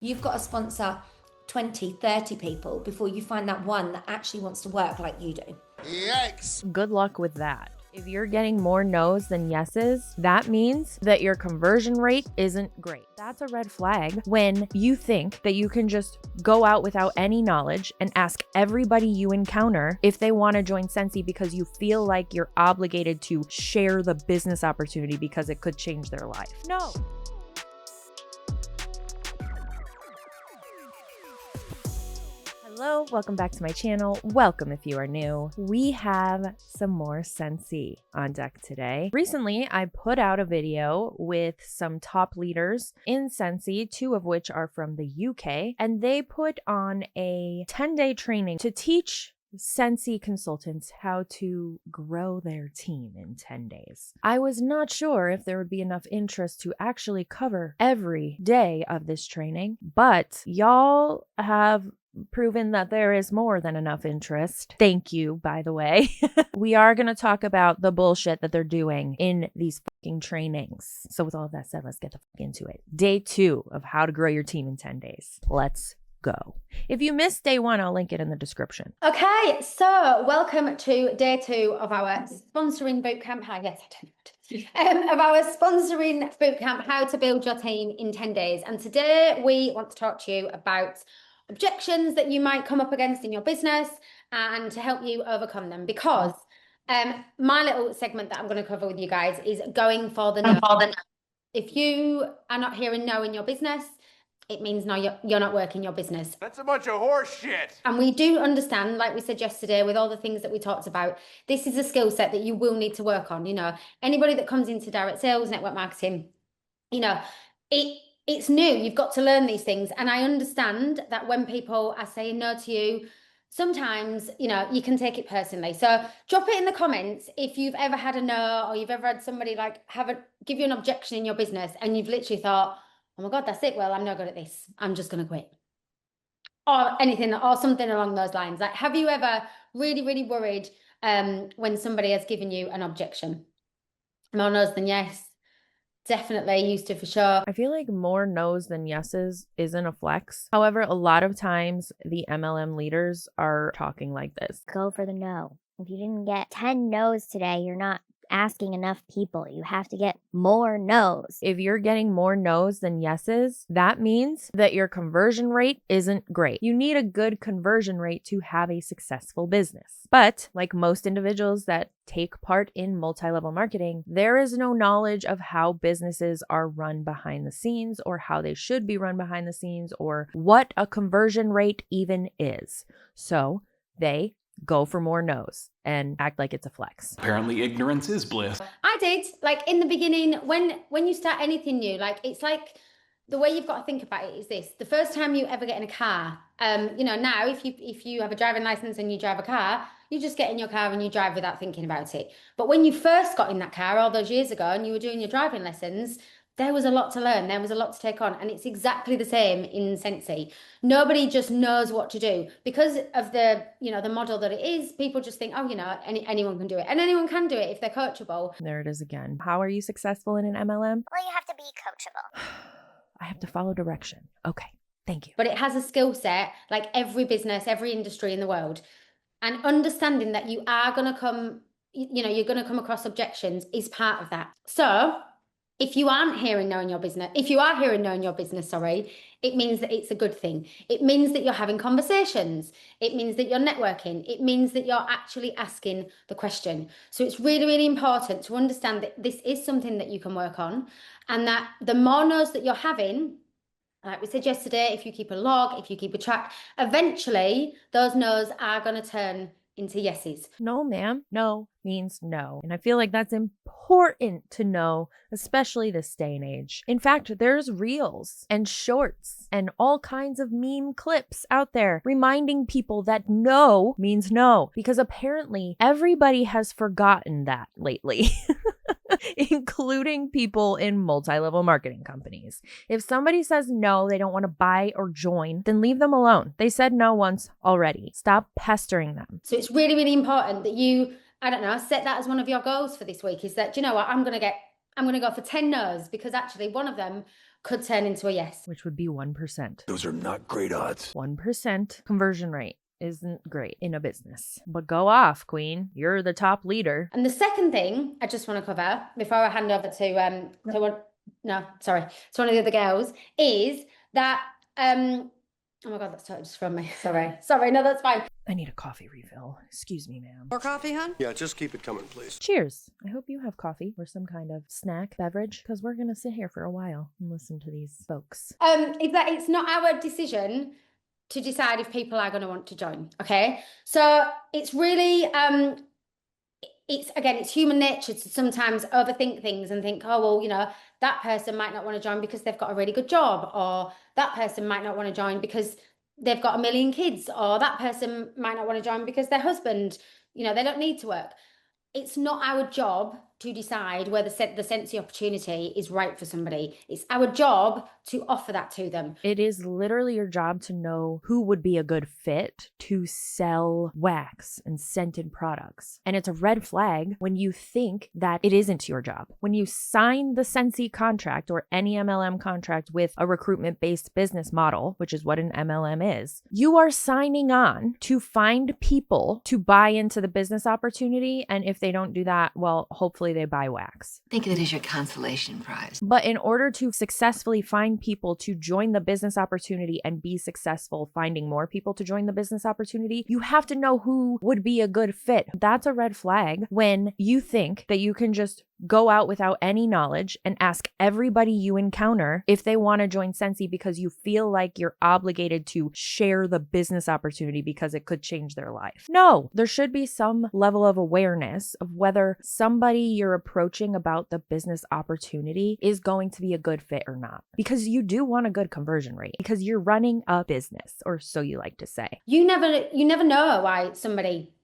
You've got to sponsor 20, 30 people before you find that one that actually wants to work like you do. Yikes! Good luck with that. If you're getting more no's than yeses, that means that your conversion rate isn't great. That's a red flag when you think that you can just go out without any knowledge and ask everybody you encounter if they want to join Scentsy because you feel like you're obligated to share the business opportunity because it could change their life. No. Hello, welcome back to my channel. Welcome if you are new. We have some more Scentsy on deck today. Recently, I put out a video with some top leaders in Scentsy, two of which are from the UK, and they put on a 10-day training to teach Scentsy consultants how to grow their team in 10 days. I was not sure if there would be enough interest to actually cover every day of this training, but y'all have proven that there is more than enough interest. Thank you, by the way. We are going to talk about the bullshit that they're doing in these fucking trainings. So with all of that said, let's get the fuck into it. Day 2 of how to grow your team in 10 days. Let's go. If you missed day 1, I'll link it in the description. Okay, so welcome to day 2 of our sponsoring bootcamp. Hi, yes, I don't know. Of our sponsoring bootcamp, how to build your team in 10 days. And today we want to talk to you about objections that you might come up against in your business and to help you overcome them, because my little segment that I'm going to cover with you guys is going for the no. If you are not hearing no in your business, it means no, you're not working your business. That's a bunch of horse shit. And we do understand, like we said yesterday, with all the things that we talked about, this is a skill set that you will need to work on. You know, anybody that comes into direct sales, network marketing, you know, it's new. You've got to learn these things. And I understand that when people are saying no to you, sometimes, you know, you can take it personally. So drop it in the comments if you've ever had a no, or you've ever had somebody like give you an objection in your business and you've literally thought, oh my God, that's it. Well, I'm not good at this. I'm just going to quit. Or anything, or something along those lines. Like, have you ever really, really worried when somebody has given you an objection? More no's than yes. Definitely used to, for sure. I feel like more no's than yeses isn't a flex. However, a lot of times the MLM leaders are talking like this. Go for the no. If you didn't get 10 no's today, you're not asking enough people. You have to get more no's. If you're getting more no's than yeses, that means that your conversion rate isn't great. You need a good conversion rate to have a successful business. But like most individuals that take part in multi-level marketing, there is no knowledge of how businesses are run behind the scenes, or how they should be run behind the scenes, or what a conversion rate even is. So they go for more no's and act like it's a flex. Apparently ignorance is bliss. I did, like, in the beginning, when you start anything new, like, it's like, the way you've got to think about it is this: the first time you ever get in a car, you know, now if you have a driving license and you drive a car, you just get in your car and you drive without thinking about it. But when you first got in that car all those years ago and you were doing your driving lessons, there was a lot to learn. There was a lot to take on. And it's exactly the same in Scentsy. Nobody just knows what to do because of the, you know, the model that it is. People just think, oh, you know, anyone can do it. And anyone can do it if they're coachable. There it is again. How are you successful in an MLM? Well, you have to be coachable. I have to follow direction. Okay, thank you. But it has a skill set like every business, every industry in the world. And understanding that you are going to come, you know, you're going to come across objections is part of that. So if you aren't hearing no in your business, if you are hearing no in your business, sorry, it means that it's a good thing. It means that you're having conversations. It means that you're networking. It means that you're actually asking the question. So it's really, really important to understand that this is something that you can work on, and that the more no's that you're having, like we said yesterday, if you keep a log, if you keep a track, eventually those no's are going to turn into yeses. No, ma'am. No means no. And I feel like that's important to know, especially this day and age. In fact, there's reels and shorts and all kinds of meme clips out there reminding people that no means no, because apparently everybody has forgotten that lately. Including people in multi-level marketing companies. If somebody says no, they don't want to buy or join, then leave them alone. They said no once already. Stop pestering them. So it's really, really important that you, I don't know, set that as one of your goals for this week, is that, you know what, I'm going to go for 10 no's, because actually one of them could turn into a yes. Which would be 1%. Those are not great odds. 1% conversion rate isn't great in a business. But go off, queen. You're the top leader. And the second thing I just want to cover before I hand over to one of the other girls is that oh my God, that's totally just from me. Sorry, no, that's fine. I need a coffee refill. Excuse me, ma'am. More coffee, hon? Yeah, just keep it coming, please. Cheers. I hope you have coffee or some kind of snack beverage, because we're gonna sit here for a while and listen to these folks. Is that it's not our decision to decide if people are going to want to join. Okay, so it's really it's human nature to sometimes overthink things and think, oh well, you know, that person might not want to join because they've got a really good job, or that person might not want to join because they've got a million kids, or that person might not want to join because their husband, you know, they don't need to work. It's not our job to decide whether the Scentsy opportunity is right for somebody. It's our job to offer that to them. It is literally your job to know who would be a good fit to sell wax and scented products. And it's a red flag when you think that it isn't your job. When you sign the Scentsy contract or any MLM contract with a recruitment-based business model, which is what an MLM is, you are signing on to find people to buy into the business opportunity. And if they don't do that, well, hopefully they buy wax. Think of it as your consolation prize. But in order to successfully find people to join the business opportunity and be successful finding more people to join the business opportunity, you have to know who would be a good fit. That's a red flag when you think that you can just go out without any knowledge and ask everybody you encounter if they want to join Scentsy because you feel like you're obligated to share the business opportunity because it could change their life. No, there should be some level of awareness of whether somebody you're approaching about the business opportunity is going to be a good fit or not. Because you do want a good conversion rate because you're running a business, or so you like to say. You never know why somebody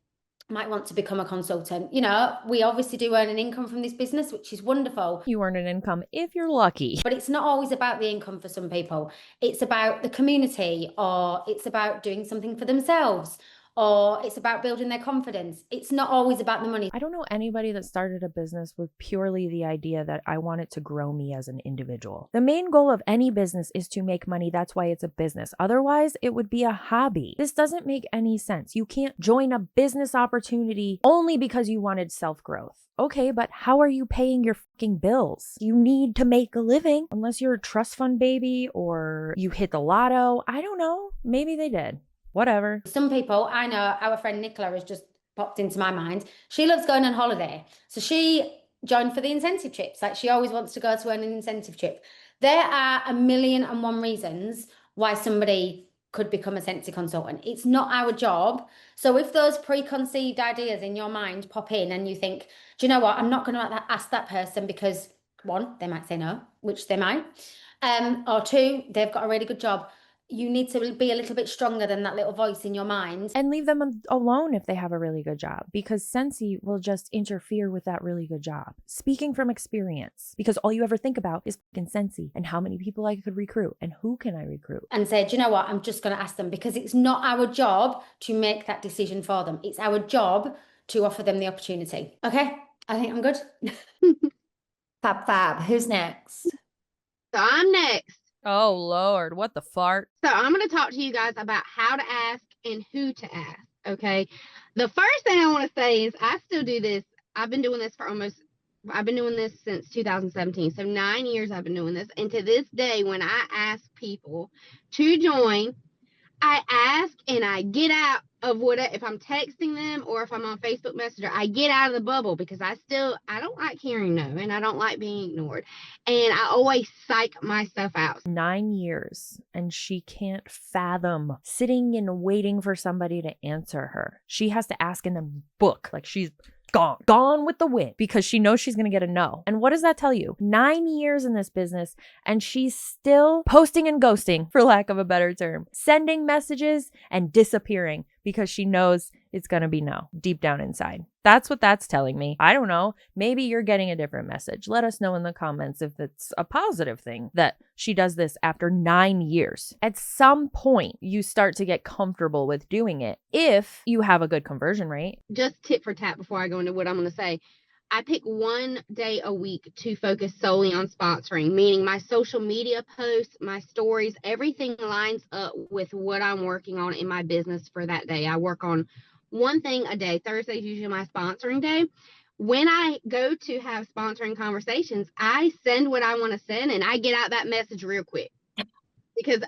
might want to become a consultant. You know, we obviously do earn an income from this business, which is wonderful. You earn an income if you're lucky. But it's not always about the income for some people. It's about the community, or it's about doing something for themselves, or it's about building their confidence. It's not always about the money. I don't know anybody that started a business with purely the idea that I want it to grow me as an individual. The main goal of any business is to make money. That's why it's a business. Otherwise, it would be a hobby. This doesn't make any sense. You can't join a business opportunity only because you wanted self-growth. Okay, but how are you paying your fucking bills? You need to make a living, unless you're a trust fund baby or you hit the lotto. I don't know. Maybe they did. Whatever. Some people, I know our friend Nicola has just popped into my mind. She loves going on holiday. So she joined for the incentive trips. Like, she always wants to go to an incentive trip. There are 1,000,001 reasons why somebody could become a Scentsy consultant. It's not our job. So if those preconceived ideas in your mind pop in and you think, do you know what, I'm not going to ask that person because, one, they might say no, which they might, or two, they've got a really good job. You need to be a little bit stronger than that little voice in your mind. And leave them alone if they have a really good job, because Scentsy will just interfere with that really good job. Speaking from experience, because all you ever think about is fucking Scentsy and how many people I could recruit and who can I recruit. And say, do you know what, I'm just going to ask them, because it's not our job to make that decision for them. It's our job to offer them the opportunity. Okay, I think I'm good. Fab. Who's next? So I'm next. Oh, Lord, what the fart? So I'm going to talk to you guys about how to ask and who to ask, okay? The first thing I want to say is I still do this. I've been doing this since 2017. So 9 years I've been doing this. And to this day, when I ask people to join, I ask and I get out of if I'm texting them or if I'm on Facebook Messenger, I get out of the bubble because I don't like hearing no and I don't like being ignored. And I always psych myself out. 9 years and she can't fathom sitting and waiting for somebody to answer her. She has to ask in the book, like she's gone with the wind, because she knows she's going to get a no. And what does that tell you? 9 years in this business and she's still posting and ghosting, for lack of a better term, sending messages and disappearing because she knows it's going to be no deep down inside. That's what that's telling me. I don't know. Maybe you're getting a different message. Let us know in the comments if it's a positive thing that she does this after 9 years. At some point, you start to get comfortable with doing it if you have a good conversion rate. Just tit for tat before I go into what I'm going to say. I pick one day a week to focus solely on sponsoring, meaning my social media posts, my stories, everything lines up with what I'm working on in my business for that day. I work on one thing a day. Thursday is usually my sponsoring day. When I go to have sponsoring conversations, I send what I want to send and I get out that message real quick. Because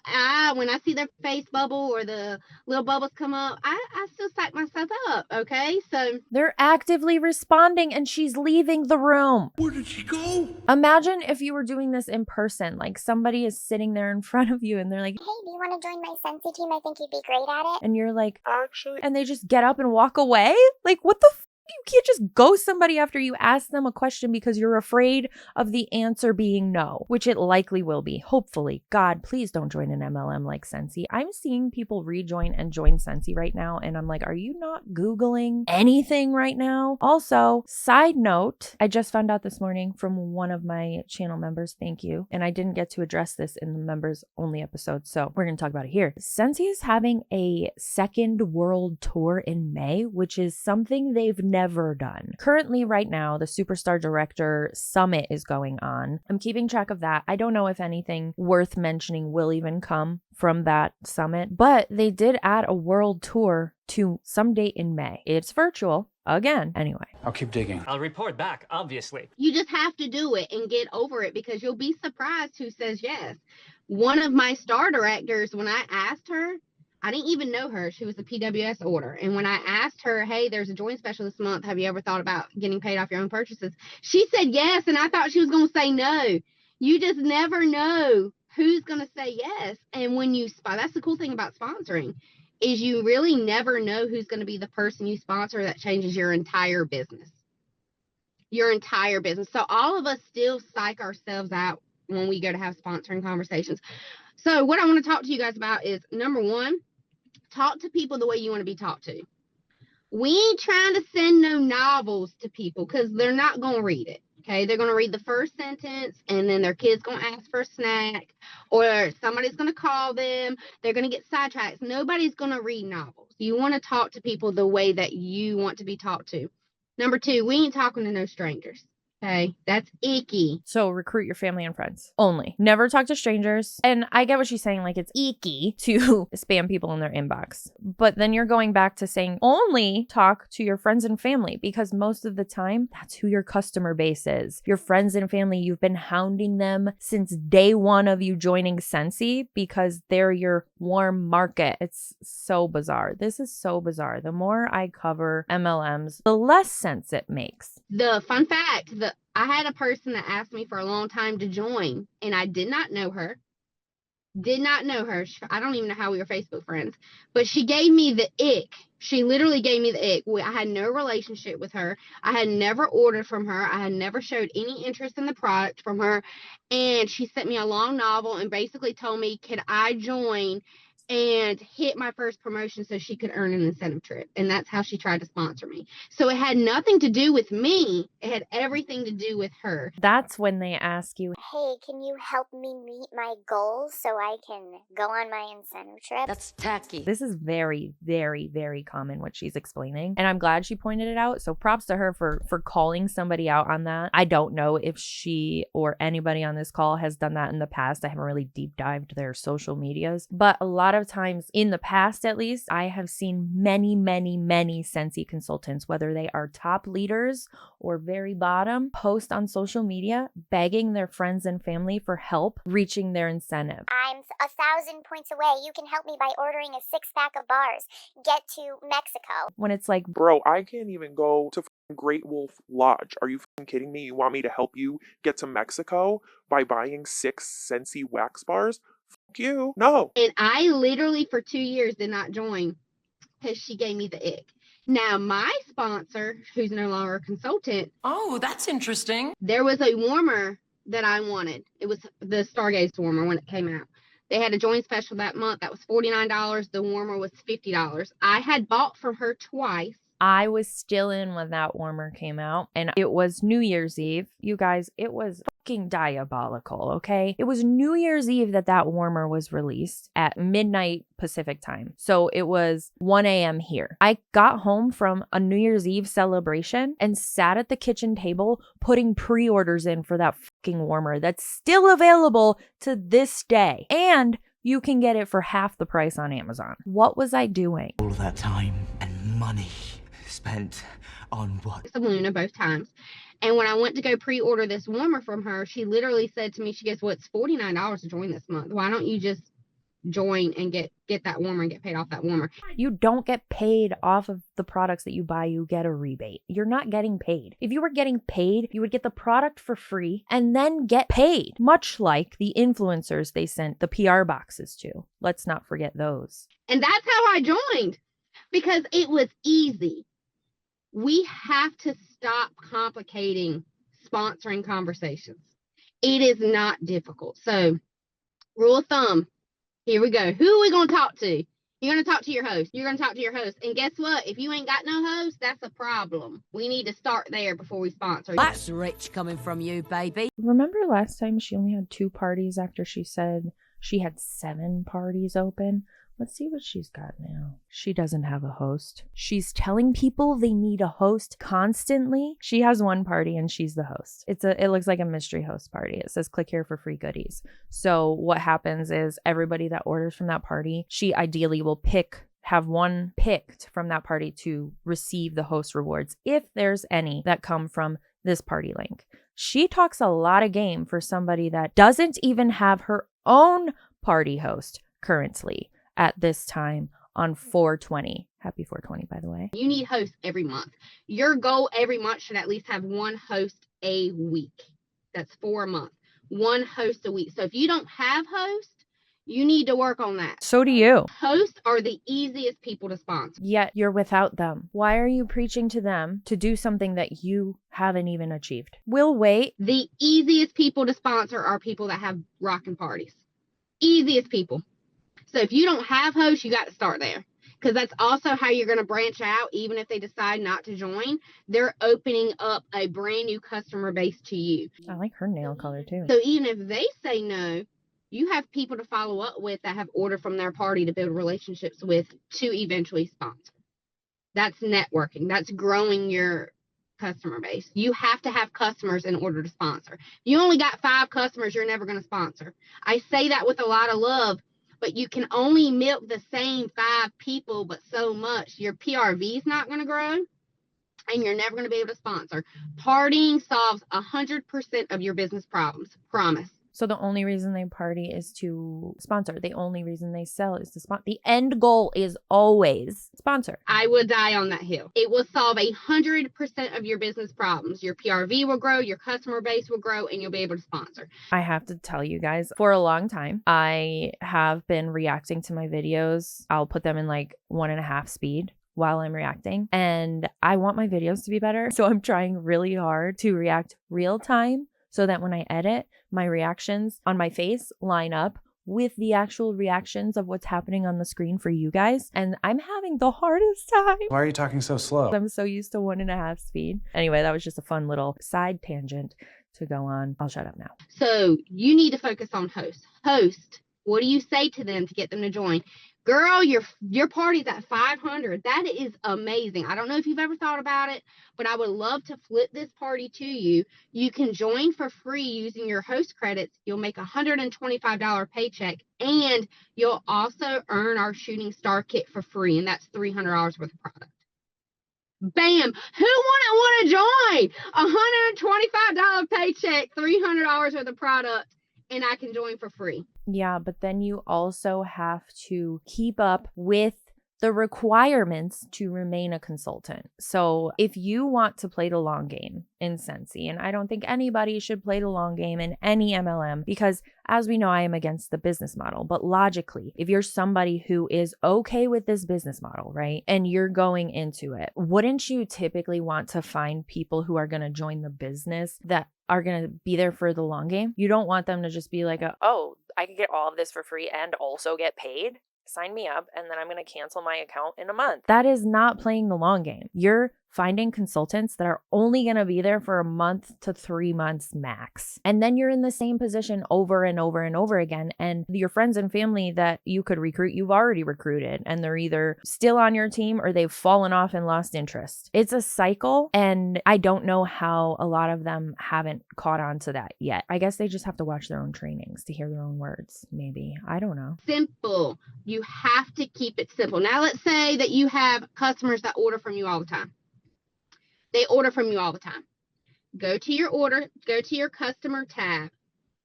when I see their face bubble or the little bubbles come up, I still psych myself up, okay? So they're actively responding and she's leaving the room. Where did she go? Imagine if you were doing this in person, like somebody is sitting there in front of you and they're like, Hey, do you want to join my Scentsy team? I think you'd be great at it. and you're like, actually, and they just get up and walk away? Like, what the you can't just ghost somebody after you ask them a question because you're afraid of the answer being no, which it likely will be. Hopefully. God, please don't join an MLM like Scentsy. I'm seeing people rejoin and join Scentsy right now, and I'm like, are you not Googling anything right now? Also, side note, I just found out this morning from one of my channel members, thank you, and I didn't get to address this in the members only episode, so we're going to talk about it here. Scentsy is having a second world tour in May, which is something they've never done. Currently, right now, the Superstar Director Summit is going on. I'm keeping track of that. I don't know if anything worth mentioning will even come from that summit, but they did add a world tour to some date in May. It's virtual. Again, anyway. I'll keep digging. I'll report back, obviously. you just have to do it and get over it because you'll be surprised who says yes. One of my star directors, when I asked her, I didn't even know her. She was a PWS order. And when I asked her, hey, there's a joint special this month. Have you ever thought about getting paid off your own purchases? She said yes. And I thought she was going to say no. You just never know who's going to say yes. And when you that's the cool thing about sponsoring is you really never know who's going to be the person you sponsor that changes your entire business. Your entire business. So all of us still psych ourselves out when we go to have sponsoring conversations. So what I want to talk to you guys about is, number one, talk to people the way you want to be talked to. We ain't trying to send no novels to people because they're not going to read it. Okay, they're going to read the first sentence and then their kid's going to ask for a snack or somebody's going to call them. They're going to get sidetracked. Nobody's going to read novels. You want to talk to people the way that you want to be talked to. Number two, we ain't talking to no strangers. Okay, that's icky. So recruit your family and friends only. Never talk to strangers. And I get what she's saying, like it's icky to spam people in their inbox. But then you're going back to saying only talk to your friends and family because most of the time that's who your customer base is. Your friends and family, you've been hounding them since day one of you joining Scentsy because they're your warm market. It's so bizarre. This is so bizarre. The more I cover MLMs, the less sense it makes. The fun fact, I had a person that asked me for a long time to join, and I did not know her. I don't even know how we were Facebook friends, but she gave me the ick. She literally gave me the ick. I had no relationship with her. I had never ordered from her. I had never showed any interest in the product from her. And she sent me a long novel and basically told me, could I join and hit my first promotion so she could earn an incentive trip. And that's how she tried to sponsor me. So it had nothing to do with me. It had everything to do with her. That's when they ask you, Hey, can you help me meet my goals so I can go on my incentive trip? That's tacky. this is very, very, very common what she's explaining. And I'm glad she pointed it out. So props to her for calling somebody out on that. I don't know if she or anybody on this call has done that in the past. I haven't really deep dived their social medias, but a lot of times in the past, at least, I have seen many, many, many Scentsy consultants, whether they are top leaders or very bottom, post on social media begging their friends and family for help reaching their incentive. I'm 1,000 points away. You can help me by ordering a 6-pack of bars. Get to Mexico. When it's like, bro, I can't even go to Great Wolf Lodge. Are you kidding me? You want me to help you get to Mexico by buying 6 Scentsy wax bars? Fuck you. No. And I literally for 2 years did not join because she gave me the ick. Now, my sponsor, who's no longer a consultant. Oh, that's interesting. There was a warmer that I wanted. It was the Stargaze warmer when it came out. They had a joint special that month. That was $49. The warmer was $50. I had bought from her twice. I was still in when that warmer came out, and it was New Year's Eve. You guys, it was fucking diabolical, okay? It was New Year's Eve that warmer was released at midnight Pacific time. So it was 1 a.m. here. I got home from a New Year's Eve celebration and sat at the kitchen table putting pre-orders in for that fucking warmer that's still available to this day. And you can get it for half the price on Amazon. What was I doing? All that time and money spent on what? Luna both times. And when I went to go pre-order this warmer from her, she literally said to me, she goes, well, it's $49 to join this month. Why don't you just join and get that warmer and get paid off that warmer? You don't get paid off of the products that you buy. You get a rebate. You're not getting paid. If you were getting paid, you would get the product for free and then get paid, much like the influencers they sent the PR boxes to. Let's not forget those. And that's how I joined, because it was easy. We have to stop complicating sponsoring conversations. It is not difficult. So, rule of thumb, here we go. Who are we going to talk to? You're going to talk to your host. You're going to talk to your host. And guess what? If you ain't got no host, that's a problem. We need to start there before we sponsor. That's rich coming from you, baby. Remember last time she only had 2 parties after she said she had 7 parties open? Let's see what she's got now. She doesn't have a host. She's telling people they need a host constantly. She has 1 party and she's the host. It looks like a mystery host party. It says click here for free goodies. So what happens is everybody that orders from that party, she ideally will have one picked from that party to receive the host rewards, if there's any that come from this party link. She talks a lot of game for somebody that doesn't even have her own party host currently at this time on 4/20. Happy 4/20, by the way. You need hosts every month. Your goal every month should at least have 1 host a week. That's 4 a month. 1 host a week. So if you don't have hosts, you need to work on that. So do you. Hosts are the easiest people to sponsor. Yet you're without them. Why are you preaching to them to do something that you haven't even achieved? We'll wait. The easiest people to sponsor are people that have rockin' parties. Easiest people. So if you don't have hosts, you got to start there, because that's also how you're going to branch out. Even if they decide not to join, they're opening up a brand new customer base to you. I like her nail color too. So even if they say no, you have people to follow up with that have ordered from their party to build relationships with to eventually sponsor. That's networking. That's growing your customer base. You have to have customers in order to sponsor. If you only got 5 customers, you're never going to sponsor. I say that with a lot of love, but you can only milk the same 5 people, but so much. Your PRV is not going to grow, and you're never going to be able to sponsor. Partying solves 100% of your business problems. Promise. So the only reason they party is to sponsor. The only reason they sell is to sponsor. The end goal is always sponsor. I would die on that hill. It will solve 100% of your business problems. Your PRV will grow, your customer base will grow, and you'll be able to sponsor. I have to tell you guys, for a long time, I have been reacting to my videos. I'll put them in like 1.5 speed while I'm reacting. And I want my videos to be better. So I'm trying really hard to react real time, so that when I edit, my reactions on my face line up with the actual reactions of what's happening on the screen for you guys. And I'm having the hardest time. Why are you talking so slow? I'm so used to 1.5 speed. Anyway, that was just a fun little side tangent to go on. I'll shut up now. So you need to focus on host. Host, what do you say to them to get them to join? Girl, your party's at 500. That is amazing. I don't know if you've ever thought about it, but I would love to flip this party to you. You can join for free using your host credits. You'll make a $125 paycheck, and you'll also earn our shooting star kit for free, and that's $300 worth of product. Bam! Who wouldn't want to join? $125 paycheck, $300 worth of product, and I can join for free. Yeah, but then you also have to keep up with the requirements to remain a consultant. So if you want to play the long game in Scentsy, and I don't think anybody should play the long game in any MLM, because as we know, I am against the business model. But logically, if you're somebody who is okay with this business model, right, and you're going into it, wouldn't you typically want to find people who are going to join the business that are going to be there for the long game? You don't want them to just be like, oh, I can get all of this for free and also get paid. Sign me up, and then I'm going to cancel my account in a month. That is not playing the long game. You're finding consultants that are only going to be there for a month to 3 months max. And then you're in the same position over and over and over again. And your friends and family that you could recruit, you've already recruited, and they're either still on your team or they've fallen off and lost interest. It's a cycle, and I don't know how a lot of them haven't caught on to that yet. I guess they just have to watch their own trainings to hear their own words, maybe. I don't know. Simple. You have to keep it simple. Now, let's say that you have customers that order from you all the time. They order from you all the time. Go to your order, go to your customer tab,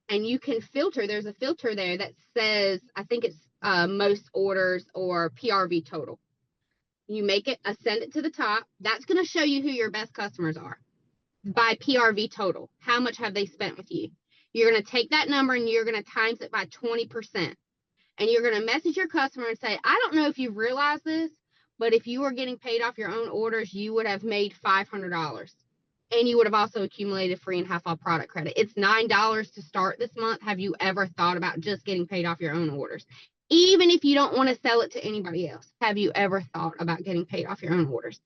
and you can filter. There's a filter there that says, I think it's most orders or PRV total. You make it, ascend it to the top. That's going to show you who your best customers are by PRV total. How much have they spent with you? You're going to take that number and you're going to times it by 20%. And you're going to message your customer and say, I don't know if you've realized this, but if you were getting paid off your own orders, you would have made $500. And you would have also accumulated free and half off product credit. It's $9 to start this month. Have you ever thought about just getting paid off your own orders? Even if you don't want to sell it to anybody else, have you ever thought about getting paid off your own orders?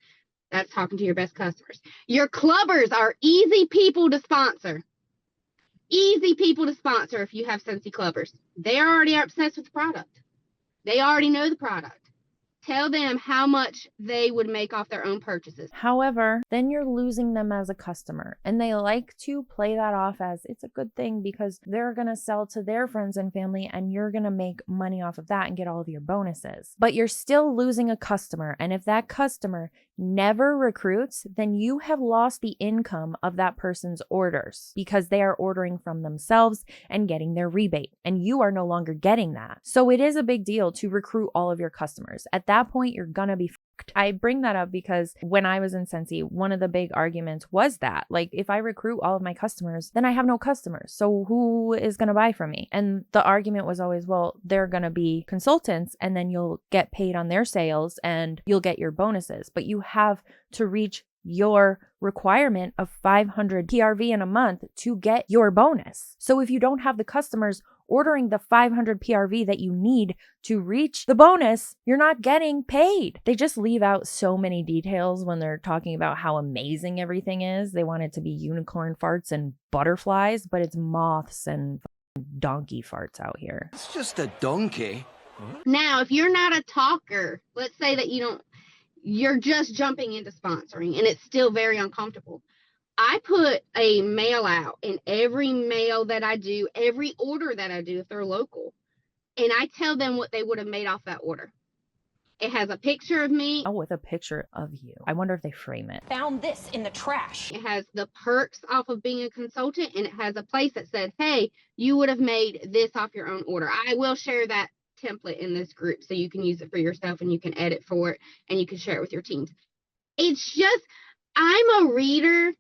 That's talking to your best customers. Your clubbers are easy people to sponsor. Easy people to sponsor if you have Scentsy clubbers. They are already obsessed with the product. They already know the product. Tell them how much they would make off their own purchases. However, then you're losing them as a customer, and they like to play that off as it's a good thing because they're going to sell to their friends and family and you're going to make money off of that and get all of your bonuses. But you're still losing a customer, and if that customer never recruits, then you have lost the income of that person's orders because they are ordering from themselves and getting their rebate, and you are no longer getting that. So it is a big deal to recruit all of your customers. At that point, you're gonna be fucked. I bring that up because when I was in Scentsy, one of the big arguments was that, like, if I recruit all of my customers, then I have no customers. So who is gonna buy from me? And the argument was always, well, they're gonna be consultants and then you'll get paid on their sales and you'll get your bonuses. But you have to reach your requirement of 500 PRV in a month to get your bonus. So if you don't have the customers ordering the 500 PRV that you need to reach the bonus, you're not getting paid. They just leave out so many details when they're talking about how amazing everything is. They want it to be unicorn farts and butterflies, but it's moths and donkey farts out here. It's just a donkey. Now, if you're not a talker, let's say that you're just jumping into sponsoring and it's still very uncomfortable. I put a mail out in every mail that I do, every order that I do if they're local, and I tell them what they would have made off that order. It has a picture of me. Oh, with a picture of you. I wonder if they frame it. Found this in the trash. It has the perks off of being a consultant, and it has a place that says, hey, you would have made this off your own order. I will share that template in this group so you can use it for yourself and you can edit for it and you can share it with your teams. It's just, I'm a reader.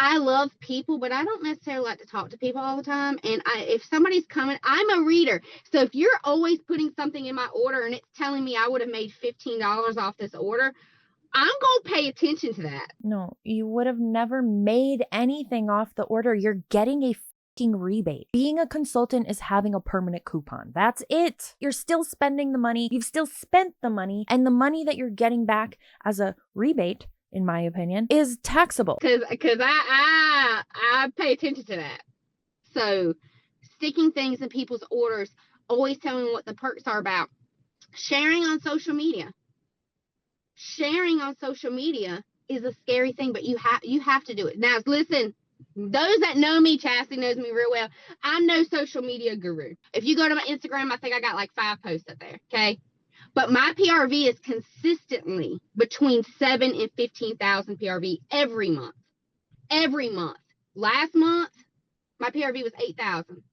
I love people, but I don't necessarily like to talk to people all the time. And if somebody's coming, I'm a reader. So if you're always putting something in my order and it's telling me I would have made $15 off this order, I'm going to pay attention to that. No, you would have never made anything off the order. You're getting a fucking rebate. Being a consultant is having a permanent coupon. That's it. You're still spending the money. You've still spent the money, and the money that you're getting back as a rebate, in my opinion, is taxable. Because I pay attention to that. So sticking things in people's orders, always telling them what the perks are about. Sharing on social media. Sharing on social media is a scary thing, but you have to do it. Now, listen, those that know me, Chastity knows me real well. I'm no social media guru. If you go to my Instagram, I think I got like 5 posts up there, okay? But my PRV is consistently between 7 and 15,000 PRV every month. Every month. Last month, my PRV was 8,000.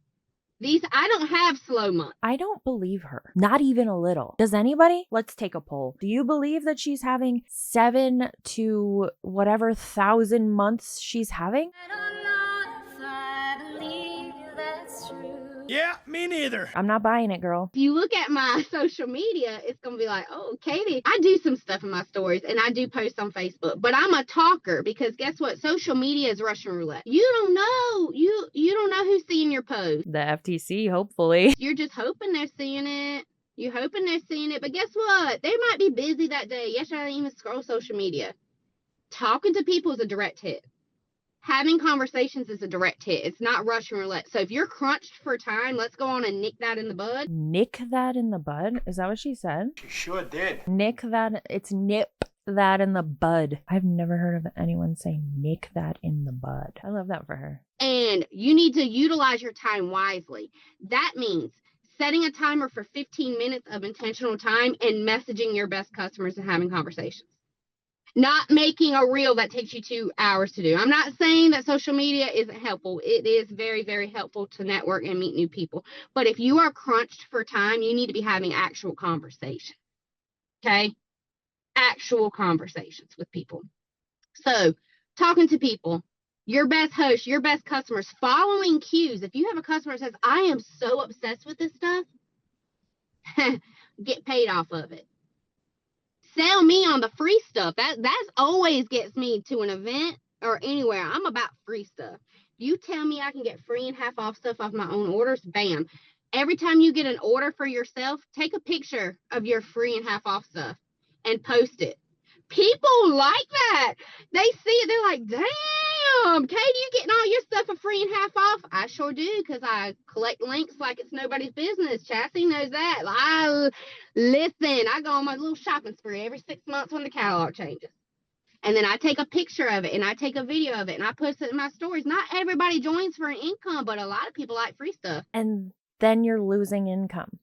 I don't have slow months. I don't believe her. Not even a little. Does anybody? Let's take a poll. Do you believe that she's having 7 to whatever 1,000 months she's having? Yeah, me neither. I'm not buying it, girl. If you look at my social media, it's going to be like, oh, Katie, I do some stuff in my stories and I do post on Facebook, but I'm a talker because guess what? Social media is Russian roulette. You don't know. You don't know who's seeing your post. The FTC, hopefully. You're just hoping they're seeing it. You're hoping they're seeing it, but guess what? They might be busy that day. Yesterday I didn't even scroll social media. Talking to people is a direct hit. Having conversations is a direct hit. It's not Russian roulette. So if you're crunched for time, let's go on and nick that in the bud. Nick that in the bud? Is that what she said? She sure did. Nick that, it's nip that in the bud. I've never heard of anyone saying nick that in the bud. I love that for her. And you need to utilize your time wisely. That means setting a timer for 15 minutes of intentional time and messaging your best customers and having conversations. Not making a reel that takes you 2 hours to do. I'm not saying that social media isn't helpful. It is very, very helpful to network and meet new people. But if you are crunched for time, you need to be having actual conversations. Okay? Actual conversations with people. So, talking to people, your best host, your best customers, following cues. If you have a customer that says, I am so obsessed with this stuff, get paid off of it. Sell me on the free stuff. That's always gets me to an event or anywhere. I'm about free stuff. You tell me I can get free and half off stuff off my own orders, bam. Every time you get an order for yourself, take a picture of your free and half off stuff and post it. People like that. They see it, they're like, damn, Katie, you getting all your stuff for free and half off? I sure do, because I collect links like it's nobody's business. Chassie knows that. Listen, I go on my little shopping spree every 6 months when the catalog changes. And then I take a picture of it and I take a video of it and I post it in my stories. Not everybody joins for an income, but a lot of people like free stuff. And then you're losing income.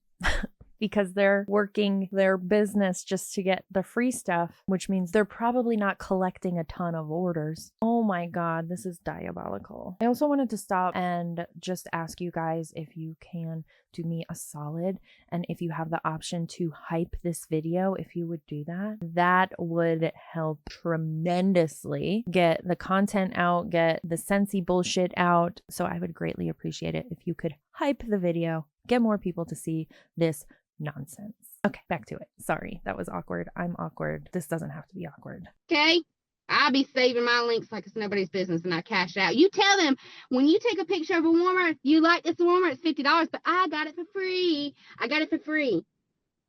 Because they're working their business just to get the free stuff, which means they're probably not collecting a ton of orders. Oh my God, this is diabolical. I also wanted to stop and just ask you guys if you can do me a solid, and if you have the option to hype this video, if you would do that, that would help tremendously get the content out, get the Scentsy bullshit out. So I would greatly appreciate it if you could hype the video, get more people to see this nonsense. Okay, back to it. Sorry, that was awkward. I'm awkward. This doesn't have to be awkward. Okay? I'll be saving my links like it's nobody's business and I cash out. You tell them when you take a picture of a warmer, you like this warmer, it's $50, but I got it for free. I got it for free.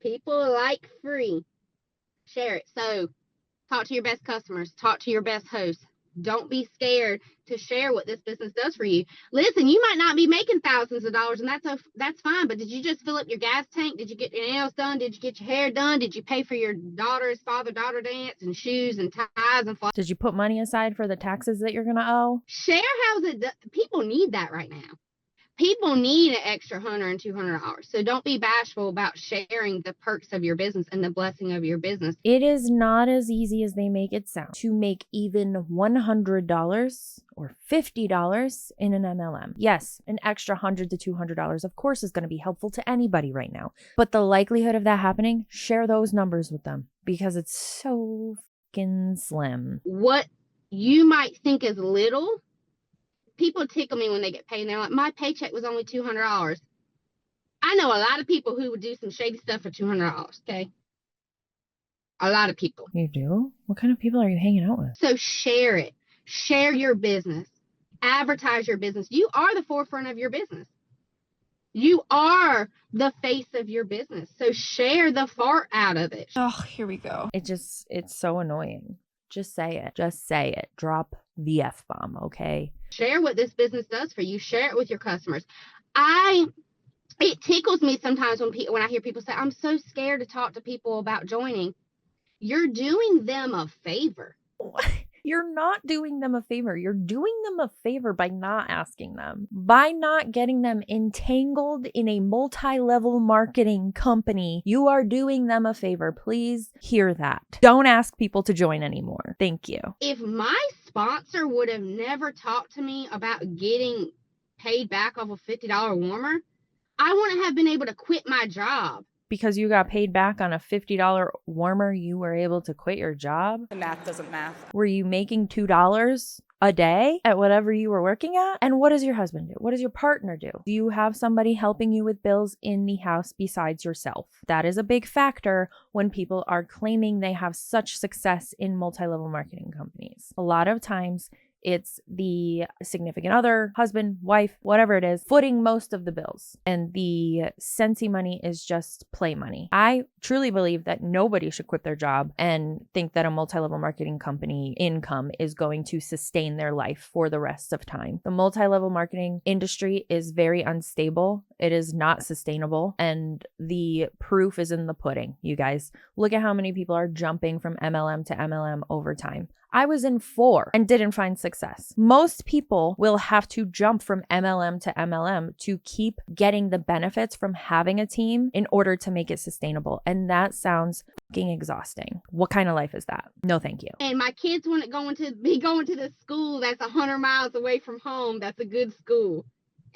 People like free. Share it. So talk to your best customers. Talk to your best hosts. Don't be scared to share what this business does for you. Listen, you might not be making thousands of dollars, and that's fine, but did you just fill up your gas tank? Did you get your nails done? Did you get your hair done? Did you pay for your daughter's father-daughter dance and shoes and ties and Did you put money aside for the taxes that you're going to owe? Share how's it people need that right now. People need an extra $100 and $200. So don't be bashful about sharing the perks of your business and the blessing of your business. It is not as easy as they make it sound to make even $100 or $50 in an MLM. Yes, an extra $100 to $200, of course, is going to be helpful to anybody right now. But the likelihood of that happening, share those numbers with them because it's so fucking slim. What you might think is little, people tickle me when they get paid and they're like, my paycheck was only $200. I know a lot of people who would do some shady stuff for $200, okay? A lot of people. You do? What kind of people are you hanging out with? So share it. Share your business. Advertise your business. You are the forefront of your business. You are the face of your business. So share the fart out of it. Oh, here we go. It's so annoying. Just say it. Just say it. Drop the F-bomb, okay? Share what this business does for you. Share it with your customers. It tickles me sometimes when I hear people say, I'm so scared to talk to people about joining. You're doing them a favor. You're not doing them a favor. You're doing them a favor by not asking them, by not getting them entangled in a multi-level marketing company. You are doing them a favor. Please hear that. Don't ask people to join anymore. Thank you. If my sponsor would have never talked to me about getting paid back off a $50 warmer, I wouldn't have been able to quit my job. Because you got paid back on a $50 warmer, you were able to quit your job? The math doesn't math. Were you making $2 a day at whatever you were working at? And what does your husband do? What does your partner do? Do you have somebody helping you with bills in the house besides yourself? That is a big factor when people are claiming they have such success in multi-level marketing companies. A lot of times, It's the significant other, husband, wife, whatever it is, footing most of the bills. And the Scentsy money is just play money. I truly believe that nobody should quit their job and think that a multi-level marketing company income is going to sustain their life for the rest of time. The multi-level marketing industry is very unstable. It is not sustainable. And the proof is in the pudding, you guys. Look at how many people are jumping from MLM to MLM over time. I was in 4 and didn't find success. Most people will have to jump from MLM to MLM to keep getting the benefits from having a team in order to make it sustainable. And that sounds fucking exhausting. What kind of life is that? No, thank you. And my kids want to be going to the school that's 100 miles away from home. That's a good school.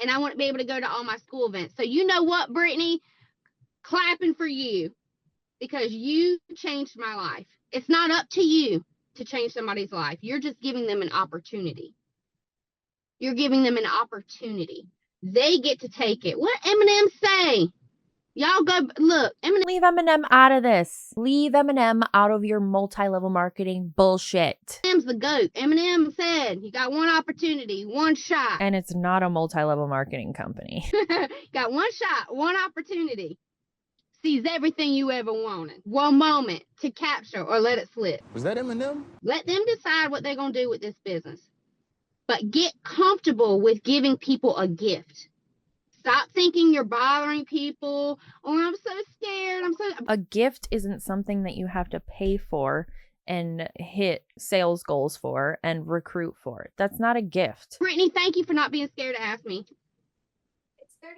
And I want to be able to go to all my school events. So you know what, Brittany? Clapping for you, because you changed my life. It's not up to you to change somebody's life. You're just giving them an opportunity. You're giving them an opportunity. They get to take it. What Eminem say? Y'all go look. Eminem. Leave Eminem out of this. Leave Eminem out of your multi-level marketing bullshit. Eminem's the GOAT. Eminem said you got one opportunity, one shot. And it's not a multi-level marketing company. Got one shot, one opportunity. Sees everything you ever wanted. One moment to capture or let it slip. Was that Eminem? Let them decide what they're going to do with this business. But get comfortable with giving people a gift. Stop thinking you're bothering people. Oh, I'm so scared. A gift isn't something that you have to pay for and hit sales goals for and recruit for. That's not a gift. Brittany, thank you for not being scared to ask me.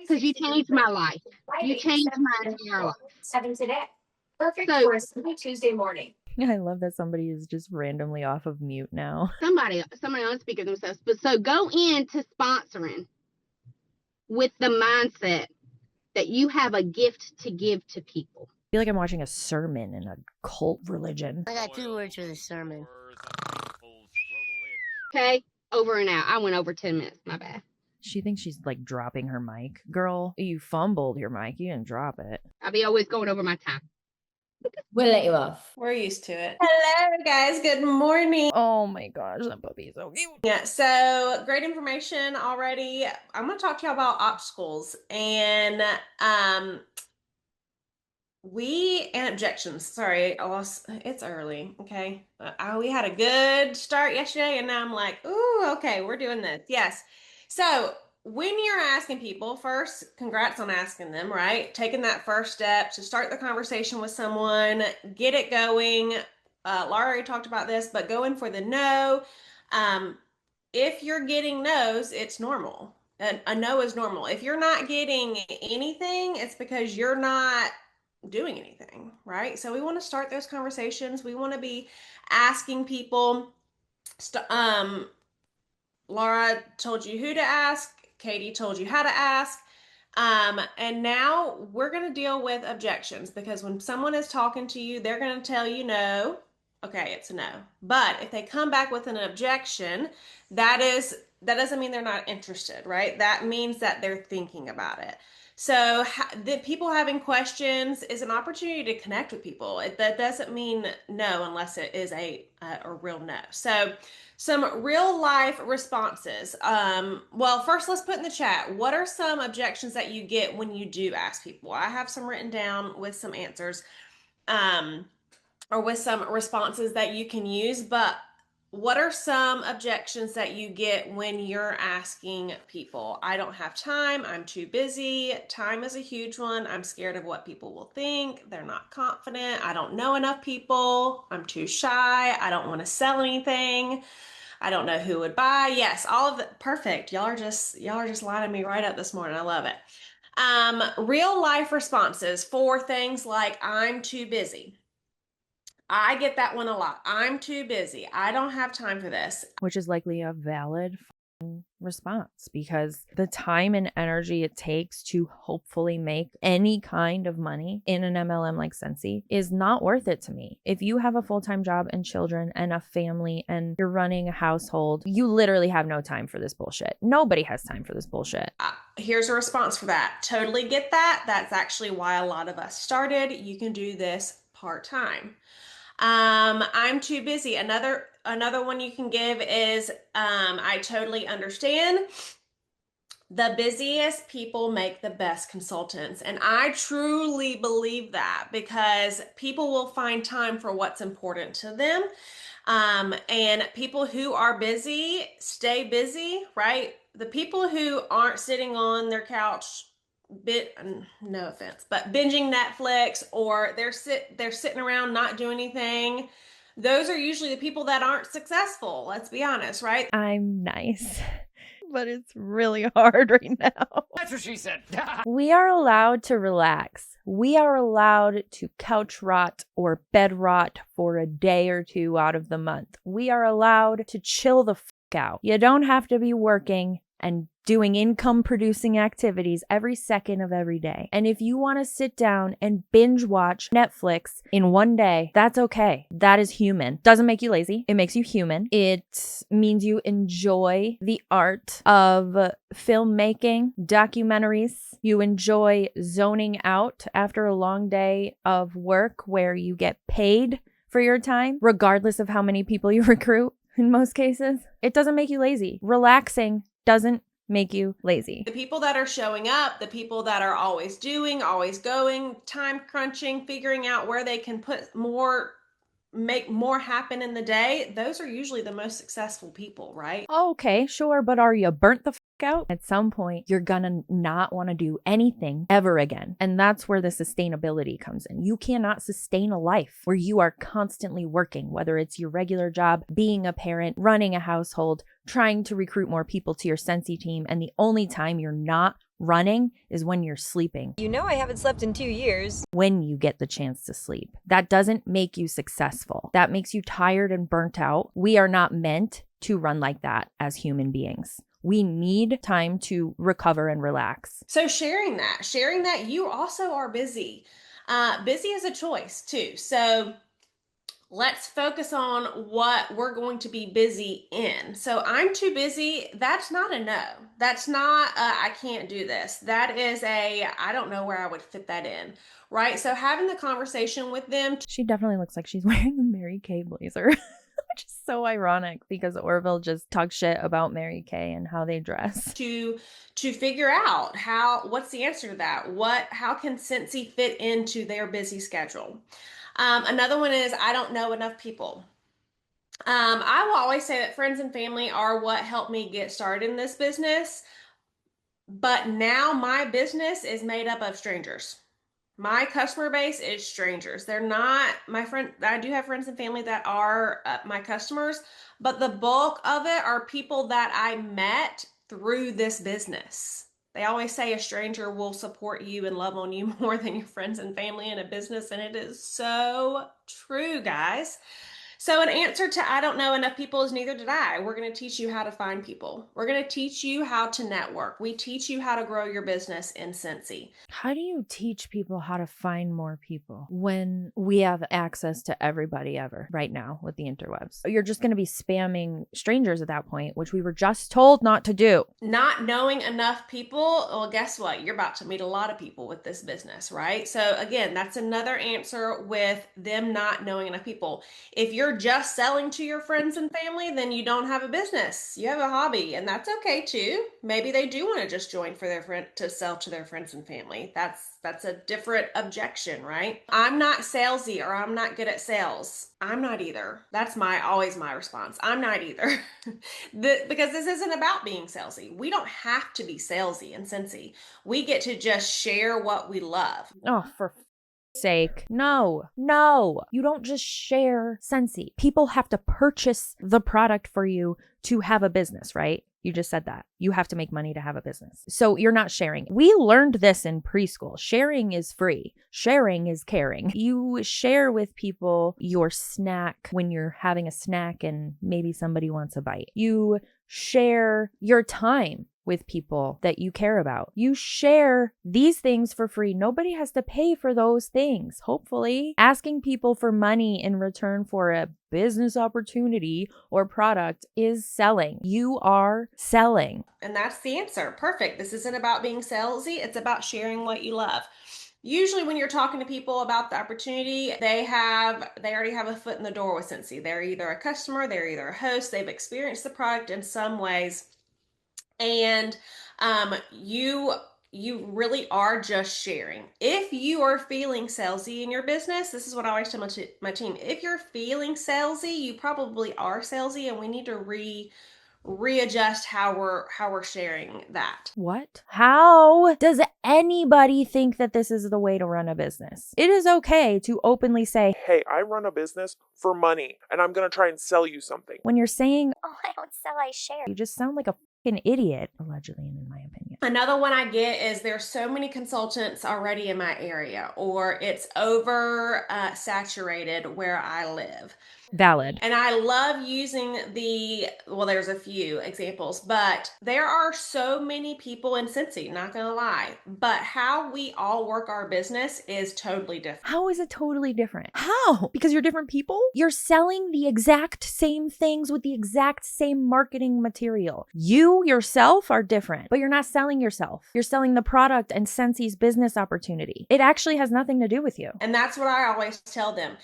Because you changed my life. You changed my entire life. 7 today. Perfect for a Sunday, Tuesday morning. I love that somebody is just randomly off of mute now. Somebody on speaker themselves. But so go into sponsoring with the mindset that you have a gift to give to people. I feel like I'm watching a sermon in a cult religion. I got 2 words for the sermon. Okay, over and out. I went over 10 minutes. My bad. She thinks she's like dropping her mic. Girl, you fumbled your mic. You didn't drop it. I'll be always going over my time. We'll let you off. We're used to it. Hello, guys. Good morning. Oh my gosh, that puppy is so cute. Yeah, so great information already. I'm going to talk to you about obstacles and objections. Sorry, I lost. It's early. Okay. We had a good start yesterday, and now I'm like, ooh, okay, we're doing this. Yes. So when you're asking people, first, congrats on asking them, right? Taking that first step to start the conversation with someone, get it going. Laura already talked about this, but going for the no. If you're getting no's, it's normal. A no is normal. If you're not getting anything, it's because you're not doing anything, right? So we want to start those conversations. We want to be asking people. Laura told you who to ask. Katie told you how to ask. And now we're going to deal with objections, because when someone is talking to you, they're going to tell you no. Okay, it's a no. But if they come back with an objection, that doesn't mean they're not interested, right? That means that they're thinking about it. So the people having questions is an opportunity to connect with people. That doesn't mean no unless it is a real no. So some real life responses. Well, first let's put in the chat, what are some objections that you get when you do ask people? I have some written down with some answers or with some responses that you can use, but what are some objections that you get when you're asking people? I don't have time. I'm too busy. Time is a huge one. I'm scared of what people will think. They're not confident. I don't know enough people. I'm too shy. I don't want to sell anything. I don't know who would buy. Yes, all of it. Perfect. Y'all are just lining me right up this morning. I love it. Real life responses for things like I'm too busy. I get that one a lot. I'm too busy. I don't have time for this. Which is likely a valid response, because the time and energy it takes to hopefully make any kind of money in an MLM like Scentsy is not worth it to me. If you have a full-time job and children and a family and you're running a household, you literally have no time for this bullshit. Nobody has time for this bullshit. Here's a response for that. Totally get that. That's actually why a lot of us started. You can do this part-time. I'm too busy. Another one you can give is I totally understand. The busiest people make the best consultants. And I truly believe that because people will find time for what's important to them. And people who are busy stay busy, right? The people who aren't sitting on their couch, no offense, but binging Netflix, or they're sitting around not doing anything. Those are usually the people that aren't successful. Let's be honest, right? I'm nice, but it's really hard right now. That's what she said. We are allowed to relax. We are allowed to couch rot or bed rot for a day or two out of the month. We are allowed to chill the fuck out. You don't have to be working and doing income producing activities every second of every day. And if you want to sit down and binge watch Netflix in one day, that's okay. That is human. Doesn't make you lazy. It makes you human. It means you enjoy the art of filmmaking, documentaries. You enjoy zoning out after a long day of work where you get paid for your time, regardless of how many people you recruit in most cases. It doesn't make you lazy. Relaxing doesn't make you lazy. The people that are showing up, the people that are always doing, always going, time crunching, figuring out where they can make more happen in the day, those are usually the most successful people, right? Okay, sure, but are you burnt the fuck out? At some point, you're gonna not want to do anything ever again. And that's where the sustainability comes in. You cannot sustain a life where you are constantly working, whether it's your regular job, being a parent, running a household, trying to recruit more people to your Scentsy team, and the only time you're not running is when you're sleeping. You know I haven't slept in 2 years. When you get the chance to sleep. That doesn't make you successful. That makes you tired and burnt out. We are not meant to run like that as human beings. We need time to recover and relax. So sharing that you also are busy. Busy is a choice too. So let's focus on what we're going to be busy in. So I'm too busy. That's not a no. That's not I can't do this. That is I don't know where I would fit that in, right? So having the conversation with them. She definitely looks like she's wearing a Mary Kay blazer, which is so ironic because Orville just talks shit about Mary Kay and how they dress. To figure out what's the answer to that? How can Scentsy fit into their busy schedule? Another one is I don't know enough people. I will always say that friends and family are what helped me get started in this business. But now my business is made up of strangers. My customer base is strangers. They're not my friend. I do have friends and family that are my customers, but the bulk of it are people that I met through this business. They always say a stranger will support you and love on you more than your friends and family in a business, and it is so true, guys. So an answer to I don't know enough people is neither did I. We're going to teach you how to find people. We're going to teach you how to network. We teach you how to grow your business in Scentsy. How do you teach people how to find more people when we have access to everybody ever right now with the interwebs? You're just going to be spamming strangers at that point, which we were just told not to do. Not knowing enough people, well, guess what? You're about to meet a lot of people with this business, right? So again, that's another answer with them not knowing enough people. If you're just selling to your friends and family, then you don't have a business. You have a hobby, and that's okay too. Maybe they do want to just join for their friend to sell to their friends and family. That's a different objection, right? I'm not salesy or I'm not good at sales. I'm not either. That's always my response. I'm not either. Because this isn't about being salesy. We don't have to be salesy in Scentsy. We get to just share what we love. Oh, for sake. No, you don't just share Scentsy. People have to purchase the product for you to have a business, right? You just said that. You have to make money to have a business. So you're not sharing. We learned this in preschool. Sharing is free. Sharing is caring. You share with people your snack when you're having a snack and maybe somebody wants a bite. You share your time with people that you care about. You share these things for free. Nobody has to pay for those things. Hopefully, asking people for money in return for a business opportunity or product is selling. You are selling. And that's the answer. Perfect. This isn't about being salesy. It's about sharing what you love. Usually when you're talking to people about the opportunity, they already have a foot in the door with Scentsy. They're either a customer, they're either a host, they've experienced the product in some ways, and you really are just sharing. If you are feeling salesy in your business, this is what I always tell my team. If you're feeling salesy, you probably are salesy, and we need to readjust how we're sharing that. What? How does anybody think that this is the way to run a business? It is okay to openly say, hey, I run a business for money and I'm going to try and sell you something. when you're saying, Oh, I don't sell, I share. you just sound like a fucking idiot, allegedly, in my opinion. Another one I get is there's so many consultants already in my area, or it's over saturated where I live. Valid. And I love using there's a few examples, but there are so many people in Scentsy, not gonna lie. But how we all work our business is totally different. How is it totally different? How? Because you're different people? You're selling the exact same things with the exact same marketing material. You yourself are different, but you're not selling yourself. You're selling the product and Scentsy's business opportunity. It actually has nothing to do with you. And that's what I always tell them.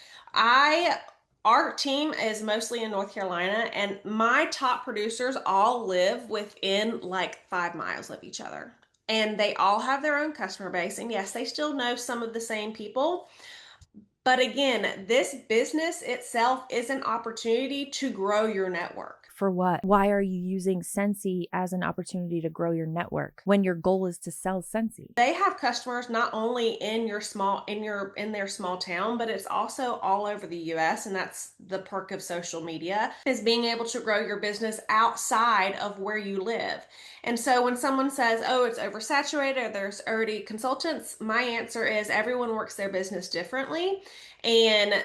Our team is mostly in North Carolina, and my top producers all live within like 5 miles of each other. And they all have their own customer base. And yes, they still know some of the same people. But again, this business itself is an opportunity to grow your network. For what? Why are you using Scentsy as an opportunity to grow your network when your goal is to sell Scentsy? They have customers not only in their small town, but it's also all over the US, and that's the perk of social media, is being able to grow your business outside of where you live. And so when someone says, "Oh, it's oversaturated, or there's already consultants," my answer is everyone works their business differently. And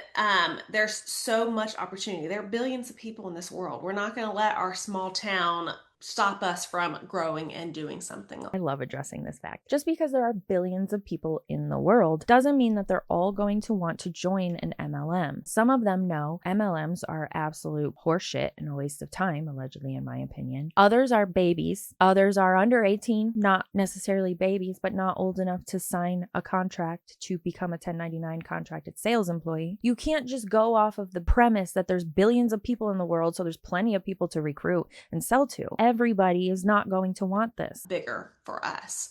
there's so much opportunity. There are billions of people in this world. We're not going to let our small town stop us from growing and doing something. I love addressing this fact. Just because there are billions of people in the world doesn't mean that they're all going to want to join an MLM. Some of them know MLMs are absolute horseshit and a waste of time, allegedly, in my opinion. Others are babies. Others are under 18, not necessarily babies, but not old enough to sign a contract to become a 1099 contracted sales employee. You can't just go off of the premise that there's billions of people in the world, so there's plenty of people to recruit and sell to. Everybody is not going to want this. Bigger for us.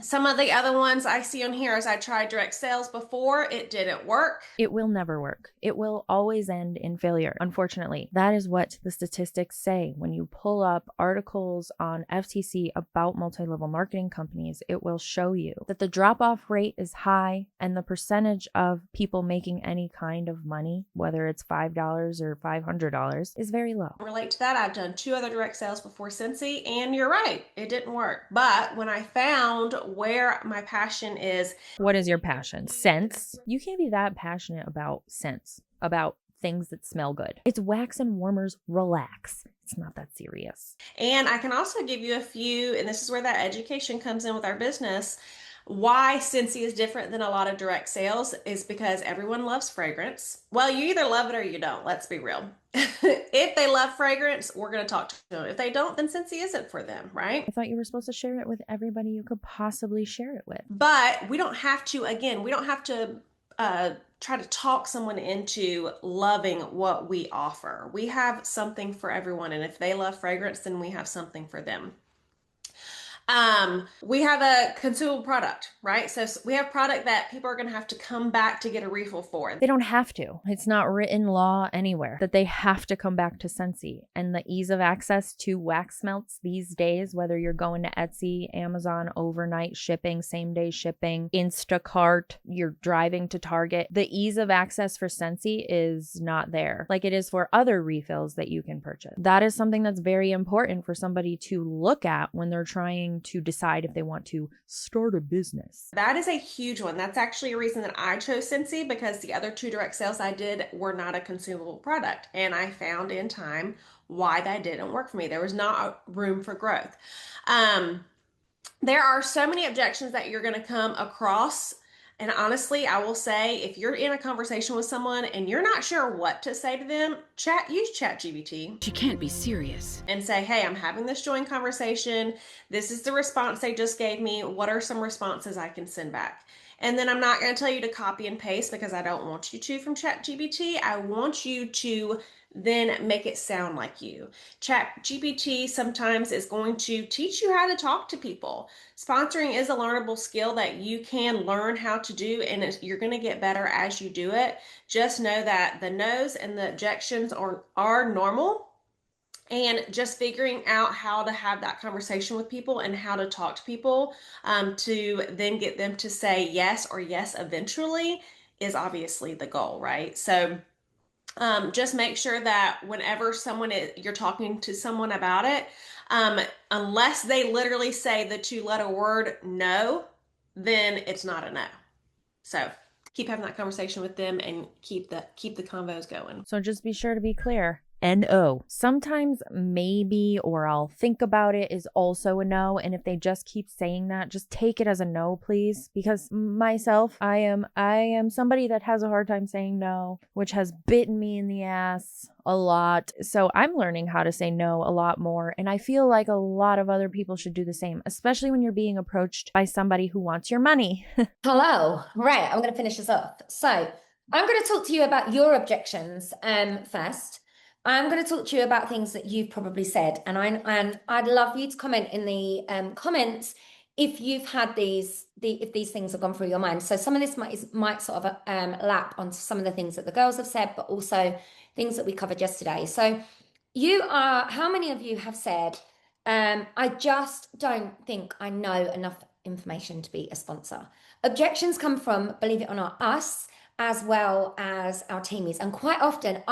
Some of the other ones I see on here is I tried direct sales before. It didn't work. It will never work. It will always end in failure. Unfortunately, that is what the statistics say. When you pull up articles on FTC about multi-level marketing companies, it will show you that the drop-off rate is high and the percentage of people making any kind of money, whether it's $5 or $500, is very low. Relate to that, I've done 2 other direct sales before Scentsy, and you're right, it didn't work. But when I found where my passion is. What is your passion? Scents? You can't be that passionate about scents, about things that smell good. It's wax and warmers. Relax. It's not that serious. And I can also give you a few, and this is where that education comes in with our business. Why Scentsy is different than a lot of direct sales is because everyone loves fragrance. Well, you either love it or you don't. Let's be real. If they love fragrance, we're going to talk to them. If they don't, then Scentsy isn't for them, right? I thought you were supposed to share it with everybody you could possibly share it with. But we don't have to, again, we don't have to try to talk someone into loving what we offer. We have something for everyone. And if they love fragrance, then we have something for them. We have a consumable product, right? So we have product that people are going to have to come back to get a refill for. They don't have to. It's not written law anywhere that they have to come back to Scentsy. And the ease of access to wax melts these days, whether you're going to Etsy, Amazon, overnight shipping, same day shipping, Instacart, you're driving to Target, the ease of access for Scentsy is not there like it is for other refills that you can purchase. That is something that's very important for somebody to look at when they're trying to decide if they want to start a business. That is a huge one. That's actually a reason that I chose Scentsy, because the other 2 direct sales I did were not a consumable product. And I found in time why that didn't work for me. There was not room for growth. There are so many objections that you're going to come across And honestly, I will say, if you're in a conversation with someone and you're not sure what to say to them, use ChatGPT. She can't be serious. And say, hey, I'm having this joint conversation. This is the response they just gave me. What are some responses I can send back? And then I'm not going to tell you to copy and paste because I don't want you to from ChatGPT. I want you to then make it sound like you. ChatGPT sometimes is going to teach you how to talk to people. Sponsoring is a learnable skill that you can learn how to do, and you're going to get better as you do it. Just know that the no's and the objections are normal, and just figuring out how to have that conversation with people and how to talk to people to then get them to say yes or yes eventually is obviously the goal, right? So just make sure that whenever you're talking to someone about it, unless they literally say the 2-letter word no, then it's not a no. So keep having that conversation with them and keep the convos going. So just be sure to be clear. No. Sometimes maybe or I'll think about it is also a no. And if they just keep saying that, just take it as a no, please. Because myself, I am somebody that has a hard time saying no, which has bitten me in the ass a lot. So I'm learning how to say no a lot more. And I feel like a lot of other people should do the same, especially when you're being approached by somebody who wants your money. Hello. Right, I'm going to finish this off. So I'm going to talk to you about your objections first. I'm going to talk to you about things that you've probably said, and I'd love you to comment in the comments if you've had if these things have gone through your mind. So some of this might sort of lap onto some of the things that the girls have said, but also things that we covered yesterday. So how many of you have said, I just don't think I know enough information to be a sponsor? Objections come from, believe it or not, us as well as our teamies, and quite often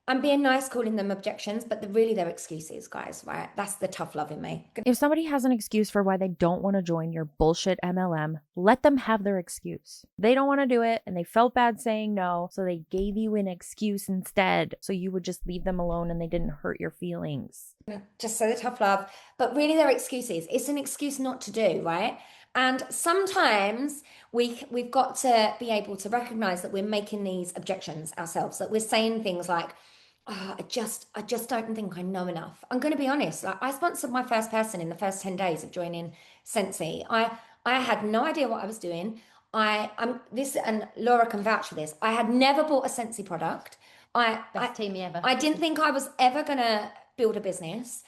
I'm being nice calling them objections, but really they're excuses, guys, right? That's the tough love in me. If somebody has an excuse for why they don't want to join your bullshit MLM, let them have their excuse. They don't want to do it and they felt bad saying no, so they gave you an excuse instead, so you would just leave them alone and they didn't hurt your feelings. Just so the tough love, but really they're excuses. It's an excuse not to do, right? And sometimes we've got to be able to recognize that we're making these objections ourselves, that we're saying things like, oh, I just don't think I know enough. I'm going to be honest. Like, I sponsored my first person in the first 10 days of joining Scentsy. I had no idea what I was doing. I'm this, and Laura can vouch for this. I had never bought a Scentsy product. Best team ever. I didn't think I was ever going to build a business.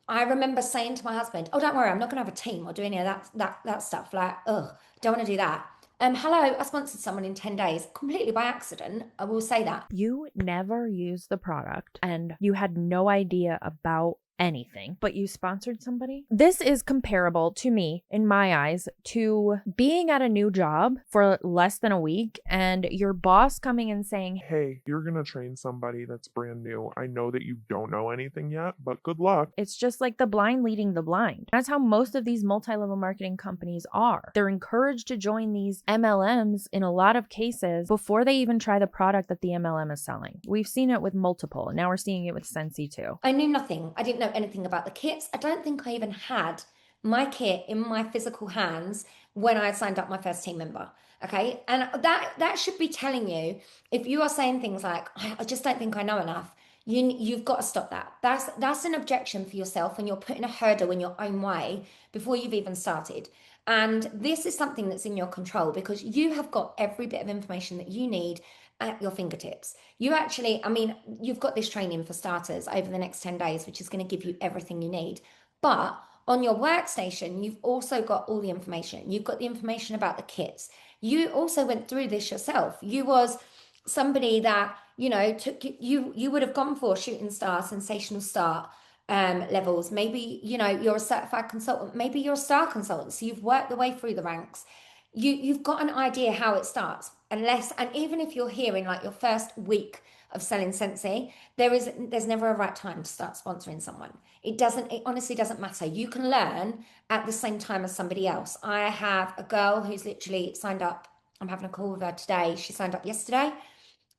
I remember saying to my husband, oh, don't worry, I'm not going to have a team or do any of that stuff. Like, ugh, don't want to do that. Hello, I sponsored someone in 10 days, completely by accident. I will say that. You never used the product and you had no idea about anything, but you sponsored somebody. This is comparable to me, in my eyes, to being at a new job for less than a week and your boss coming and saying, hey, you're gonna train somebody that's brand new. I know that you don't know anything yet, but good luck. It's just like the blind leading the blind. That's how most of these multi-level marketing companies are. They're encouraged to join these MLMs in a lot of cases before they even try the product that the MLM is selling. We've seen it with multiple. Now we're seeing it with Scentsy too. I knew nothing. I didn't know anything about the kits. I don't think I even had my kit in my physical hands when I signed up my first team member. Okay. And that should be telling you, if you are saying things like, I just don't think I know enough, you've got to stop that. That's an objection for yourself, and you're putting a hurdle in your own way before you've even started. And this is something that's in your control because you have got every bit of information that you need at your fingertips. You've got this training for starters over the next 10 days, which is going to give you everything you need. But on your workstation, you've also got all the information. You've got the information about the kits. You also went through this yourself. You was somebody that, you would have gone for shooting star, sensational start levels. Maybe, you're a certified consultant. Maybe you're a star consultant. So you've worked the way through the ranks. You've got an idea how it starts. And even if you're here in like your first week of selling Scentsy, there's never a right time to start sponsoring someone. It honestly doesn't matter. You can learn at the same time as somebody else. I have a girl who's literally signed up. I'm having a call with her today. She signed up yesterday,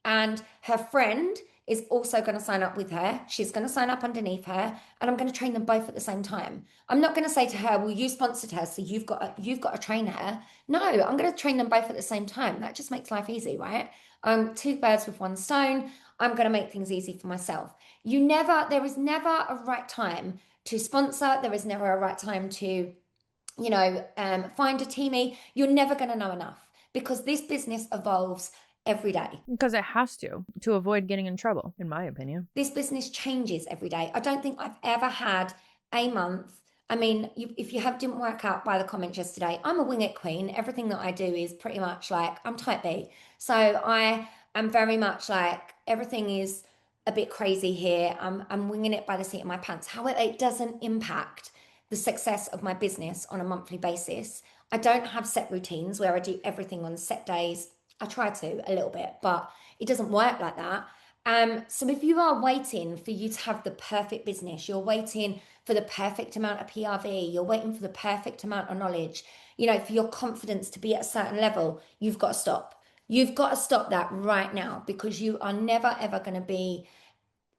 and her friend is also going to sign up with her. She's going to sign up underneath her, and I'm going to train them both at the same time. I'm not going to say to her, well, you sponsored her, so you've got to train her. No, I'm going to train them both at the same time. That just makes life easy, right? Two birds with one stone. I'm going to make things easy for myself. There is never a right time to sponsor. There is never a right time to, find a teamie. You're never going to know enough, because this business evolves every day. Because it has to avoid getting in trouble, in my opinion. This business changes every day. I don't think I've ever had a month. I mean, if you didn't work out by the comments yesterday, I'm a wing it queen. Everything that I do is pretty much like, I'm type B. So I am very much like, everything is a bit crazy here. I'm winging it by the seat of my pants. However, it doesn't impact the success of my business on a monthly basis. I don't have set routines where I do everything on set days. I try to a little bit, but it doesn't work like that. So if you are waiting for you to have the perfect business, you're waiting for the perfect amount of PRV, you're waiting for the perfect amount of knowledge, for your confidence to be at a certain level, you've got to stop. You've got to stop that right now, because you are never, ever going to be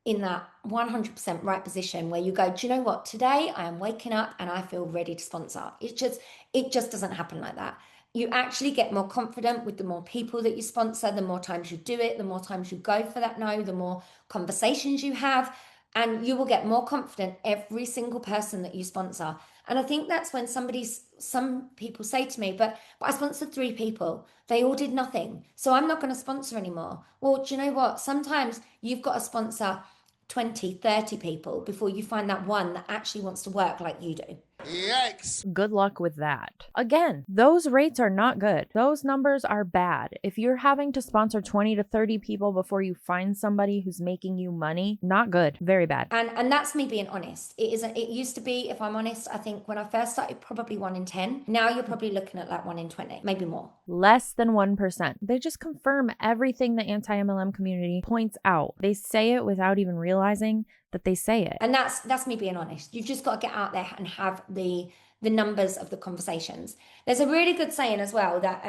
in that 100% right position where you go, do you know what? Today I am waking up and I feel ready to sponsor. It just doesn't happen like that. You actually get more confident with the more people that you sponsor, the more times you do it, the more times you go for that no, the more conversations you have, and you will get more confident every single person that you sponsor. And I think that's when some people say to me, but I sponsored 3 people. They all did nothing. So I'm not going to sponsor anymore. Well, do you know what? Sometimes you've got to sponsor 20, 30 people before you find that one that actually wants to work like you do. Yikes. Good luck with that. Again, those rates are not good. Those numbers are bad. If you're having to sponsor 20 to 30 people before you find somebody who's making you money, not good. Very bad. And that's me being honest. It used to be, if I'm honest, I think when I first started, probably 1 in 10. Now you're probably looking at like 1 in 20, maybe more. Less than 1%. They just confirm everything the anti-MLM community points out. They say it without even realizing that they say it. And that's me being honest. You've just got to get out there and have the numbers of the conversations. There's a really good saying as well that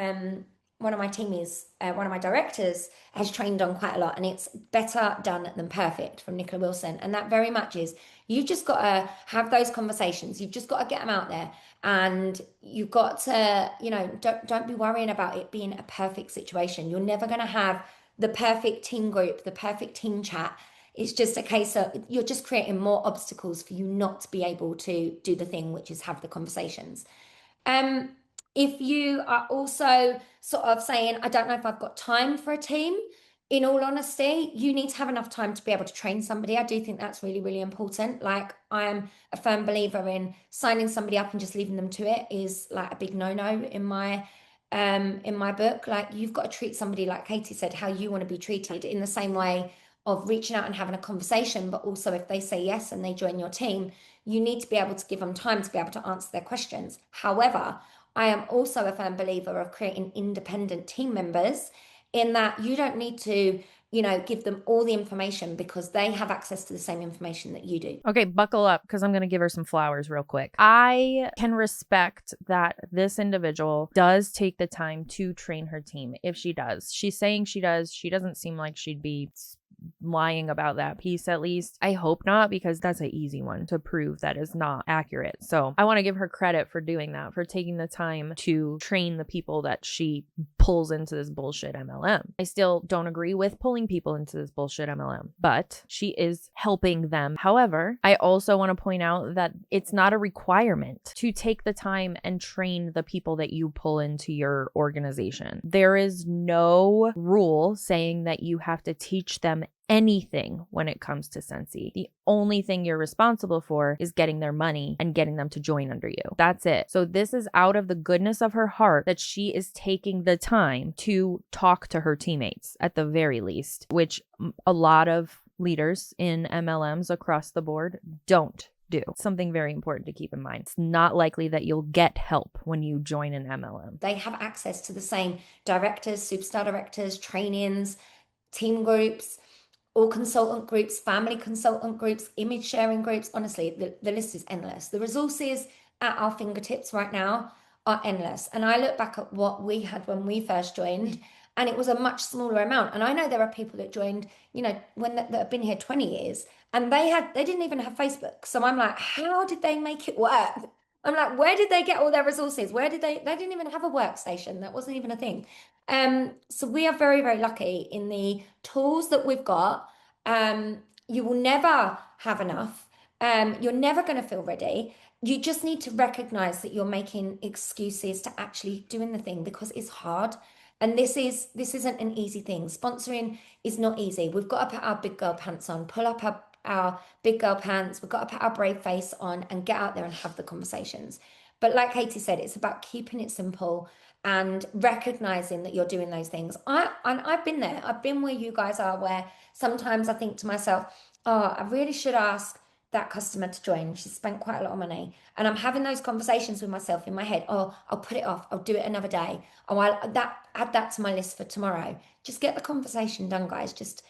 one of my directors has trained on quite a lot, and it's better done than perfect, from Nicola Wilson. And that very much is, you've just got to have those conversations. You've just got to get them out there, and you've got to, don't be worrying about it being a perfect situation. You're never going to have the perfect team group, the perfect team chat. It's just a case of, you're just creating more obstacles for you not to be able to do the thing, which is have the conversations. If you are also sort of saying, I don't know if I've got time for a team, in all honesty, you need to have enough time to be able to train somebody. I do think that's really, really important. Like, I am a firm believer in signing somebody up and just leaving them to it is like a big no-no in my book. Like, you've got to treat somebody, like Katie said, how you want to be treated, in the same way of reaching out and having a conversation. But also, if they say yes and they join your team, you need to be able to give them time to be able to answer their questions. However, I am also a firm believer of creating independent team members, in that you don't need to, give them all the information, because they have access to the same information that you do. Okay, buckle up, because I'm going to give her some flowers real quick. I can respect that this individual does take the time to train her team. If she does, she's saying she does. She doesn't seem like she'd be lying about that piece, at least. I hope not, because that's an easy one to prove that is not accurate. So I want to give her credit for doing that, for taking the time to train the people that she pulls into this bullshit MLM. I still don't agree with pulling people into this bullshit MLM, but she is helping them. However, I also want to point out that it's not a requirement to take the time and train the people that you pull into your organization. There is no rule saying that you have to teach them anything when it comes to Scentsy. The only thing you're responsible for is getting their money and getting them to join under you. That's it. So this is out of the goodness of her heart that she is taking the time to talk to her teammates, at the very least, which a lot of leaders in MLMs across the board don't do. Something very important to keep in mind. It's not likely that you'll get help when you join an MLM. They have access to the same directors, superstar directors, trainings, team groups, all consultant groups, family consultant groups, image sharing groups. Honestly, the list is endless. The resources at our fingertips right now are endless. And I look back at what we had when we first joined, and it was a much smaller amount. And I know there are people that joined, you know, that have been here 20 years, and they didn't even have Facebook. So I'm like, how did they make it work? I'm like, where did they get all their resources? Where did they didn't even have a workstation. That wasn't even a thing. So we are very, very lucky in the tools that we've got. You will never have enough. You're never going to feel ready. You just need to recognize that you're making excuses to actually doing the thing because it's hard. And this isn't an easy thing. Sponsoring is not easy. We've got to put our big girl pants on, pull up our big girl pants. We've got to put our brave face on and get out there and have the conversations. But like Katie said, it's about keeping it simple and recognizing that you're doing those things. I've been there. I've been where you guys are, where sometimes I think to myself, oh, I really should ask that customer to join. She spent quite a lot of money. And I'm having those conversations with myself in my head. Oh, I'll put it off. I'll do it another day. Oh, I'll add that to my list for tomorrow. Just get the conversation done, guys. Just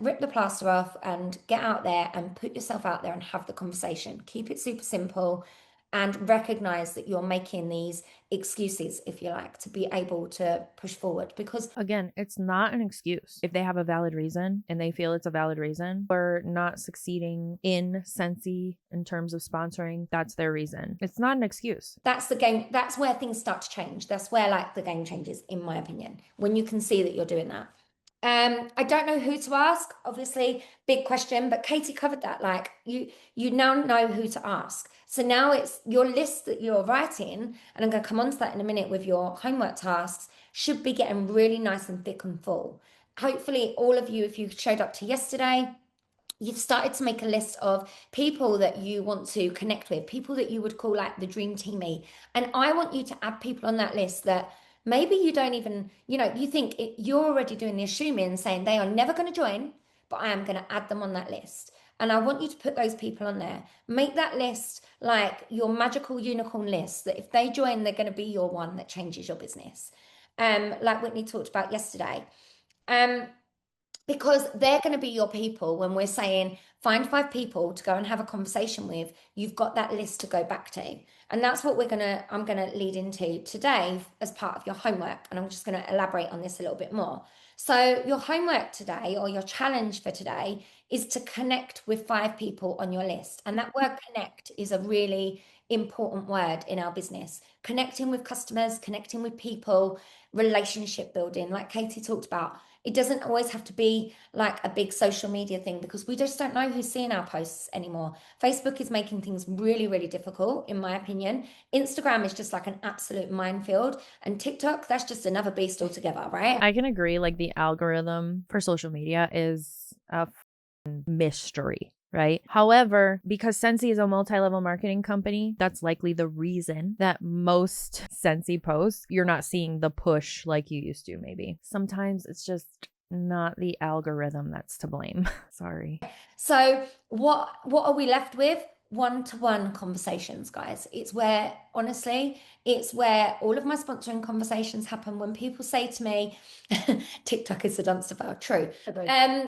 rip the plaster off and get out there and put yourself out there and have the conversation. Keep it super simple and recognize that you're making these excuses, if you like, to be able to push forward. Because again, it's not an excuse. If they have a valid reason and they feel it's a valid reason for not succeeding in Scentsy in terms of sponsoring, that's their reason. It's not an excuse. That's the game. That's where things start to change. That's where like the game changes, in my opinion, when you can see that you're doing that. I don't know who to ask, obviously, big question, but Katie covered that. Like you now know who to ask. So now it's your list that you're writing, and I'm going to come on to that in a minute with your homework tasks, should be getting really nice and thick and full. Hopefully all of you, if you showed up to yesterday, you've started to make a list of people that you want to connect with, people that you would call like the dream teamie. And I want you to add people on that list that maybe you don't even, you think you're already doing the assuming, saying they are never going to join, but I am going to add them on that list. And I want you to put those people on there. Make that list like your magical unicorn list, that if they join, they're going to be your one that changes your business. Like Whitney talked about yesterday. Because they're going to be your people when we're saying find 5 people to go and have a conversation with. You've got that list to go back to. And that's what I'm going to lead into today as part of your homework. And I'm just going to elaborate on this a little bit more. So your homework today, or your challenge for today, is to connect with 5 people on your list. And that word connect is a really important word in our business. Connecting with customers, connecting with people, relationship building, like Katie talked about. It doesn't always have to be like a big social media thing, because we just don't know who's seeing our posts anymore. Facebook is making things really, really difficult, in my opinion. Instagram is just like an absolute minefield. And TikTok, that's just another beast altogether, right? I can agree. Like the algorithm for social media is a mystery. Right. However, because Scentsy is a multi-level marketing company, that's likely the reason that most Scentsy posts, you're not seeing the push like you used to, maybe. Sometimes it's just not the algorithm that's to blame. Sorry. So what are we left with? One-to-one conversations, guys. It's where, honestly, it's where all of my sponsoring conversations happen. When people say to me, TikTok is the dumpster fire. True.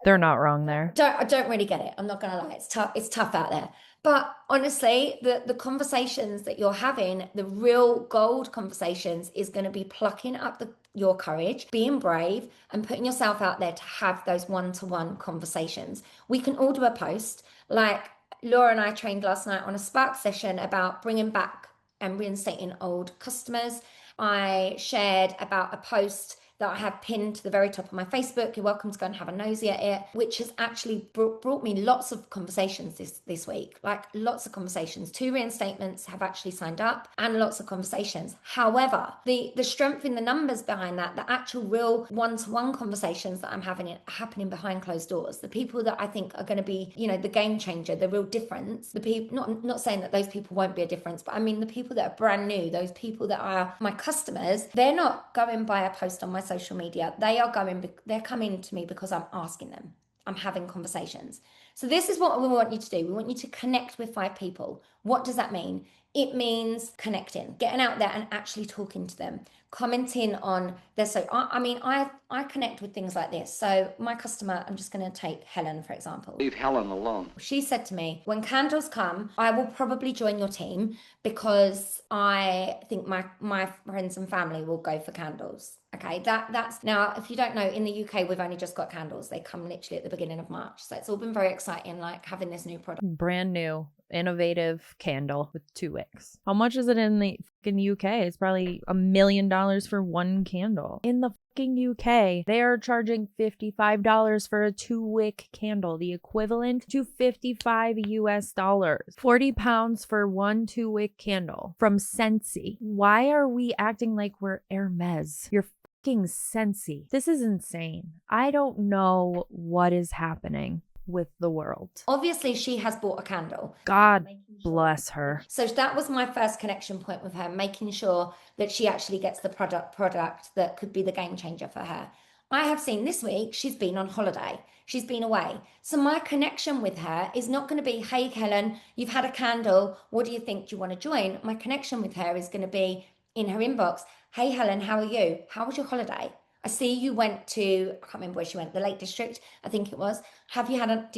They're not wrong there. I don't really get it. I'm not gonna lie. It's tough out there. But honestly, the conversations that you're having, the real gold conversations, is going to be plucking up your courage, being brave, and putting yourself out there to have those one-to-one conversations. We can all do a post. Like Laura and I trained last night on a Spark session about bringing back and reinstating old customers. I shared about a post that I have pinned to the very top of my Facebook. You're welcome to go and have a nosy at it, which has actually brought me lots of conversations this week, like lots of conversations. 2 reinstatements have actually signed up and lots of conversations. However, the strength in the numbers behind that, the actual real one-to-one conversations that I'm having happening behind closed doors, the people that I think are going to be, the game changer, the real difference, the people, not saying that those people won't be a difference, but I mean the people that are brand new, those people that are my customers, they're not going by a post on my social media. They're coming to me because I'm asking them. I'm having conversations. So this is what we want you to do. We want you to connect with 5 people. What does that mean? It means connecting, getting out there and actually talking to them, commenting on their. So I connect with things like this. So my customer, I'm just going to take Helen, for example. Leave Helen alone. She said to me, when candles come, I will probably join your team because I think my friends and family will go for candles. Okay, that's now, if you don't know, in the UK, we've only just got candles. They come literally at the beginning of March. So it's all been very exciting, like having this new product. Brand new, innovative candle with 2 wicks. How much is it in the fucking UK? It's probably $1 million for one candle. In the fucking UK, they are charging $55 for a 2-wick candle, the equivalent to 55 US dollars. 40 pounds for one 2-wick candle from Scentsy. Why are we acting like we're Hermes? You're fucking Scentsy. This is insane. I don't know what is happening with the world. Obviously, she has bought a candle. God bless her. So that was my first connection point with her, making sure that she actually gets the product that could be the game changer for her. I have seen this week, she's been on holiday. She's been away. So my connection with her is not going to be, hey, Helen, you've had a candle. What do you think? Do you want to join? My connection with her is going to be in her inbox. Hey, Helen, how are you? How was your holiday? I see you went to, I can't remember where she went, the Lake District, I think it was. Did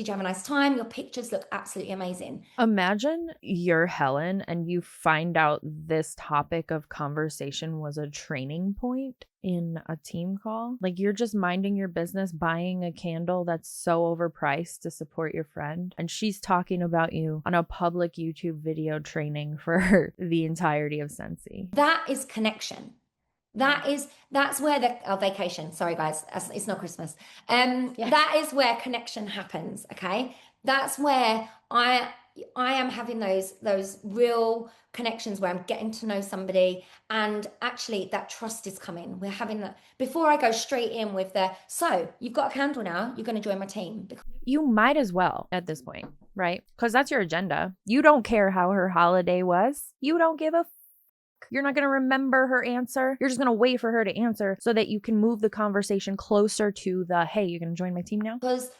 you have a nice time? Your pictures look absolutely amazing. Imagine you're Helen and you find out this topic of conversation was a training point in a team call. Like, you're just minding your business, buying a candle that's so overpriced to support your friend, and she's talking about you on a public YouTube video training for the entirety of Scentsy. That is connection. That's where the vacation. Sorry, guys, it's not Christmas. That is where connection happens. Okay, that's where I am having those real connections where I'm getting to know somebody, and actually that trust is coming. We're having that before I go straight in with so you've got a candle now. You're going to join my team. You might as well at this point, right? Because that's your agenda. You don't care how her holiday was. You don't give a You're not going to remember her answer. You're just going to wait for her to answer so that you can move the conversation closer to the, hey, you're going to join my team now? Because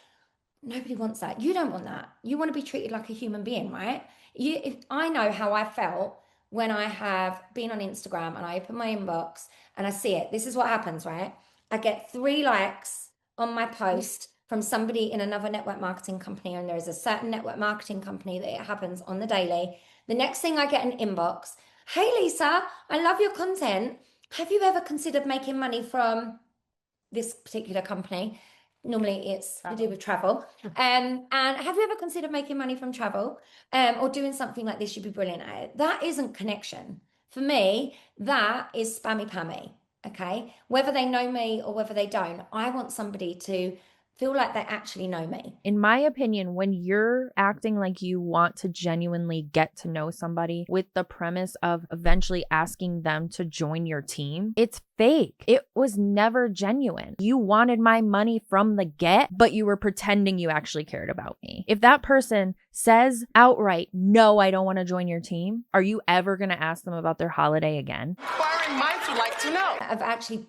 nobody wants that. You don't want that. You want to be treated like a human being, right? If I know how I felt when I have been on Instagram and I open my inbox and I see it. This is what happens, right? I get 3 likes on my post from somebody in another network marketing company, and there is a certain network marketing company that it happens on the daily. The next thing I get an inbox, hey Lisa, I love your content. Have you ever considered making money from this particular company? Normally it's to do with travel. And have you ever considered making money from travel or doing something like this? You'd be brilliant at it. That isn't connection. For me, that is spammy pammy. Okay. Whether they know me or whether they don't, I want somebody to feel like they actually know me. In my opinion, when you're acting like you want to genuinely get to know somebody with the premise of eventually asking them to join your team, it's fake. It was never genuine. You wanted my money from the get, but you were pretending you actually cared about me. If that person says outright, no, I don't want to join your team, are you ever going to ask them about their holiday again? Inquiring minds would like to know. I've actually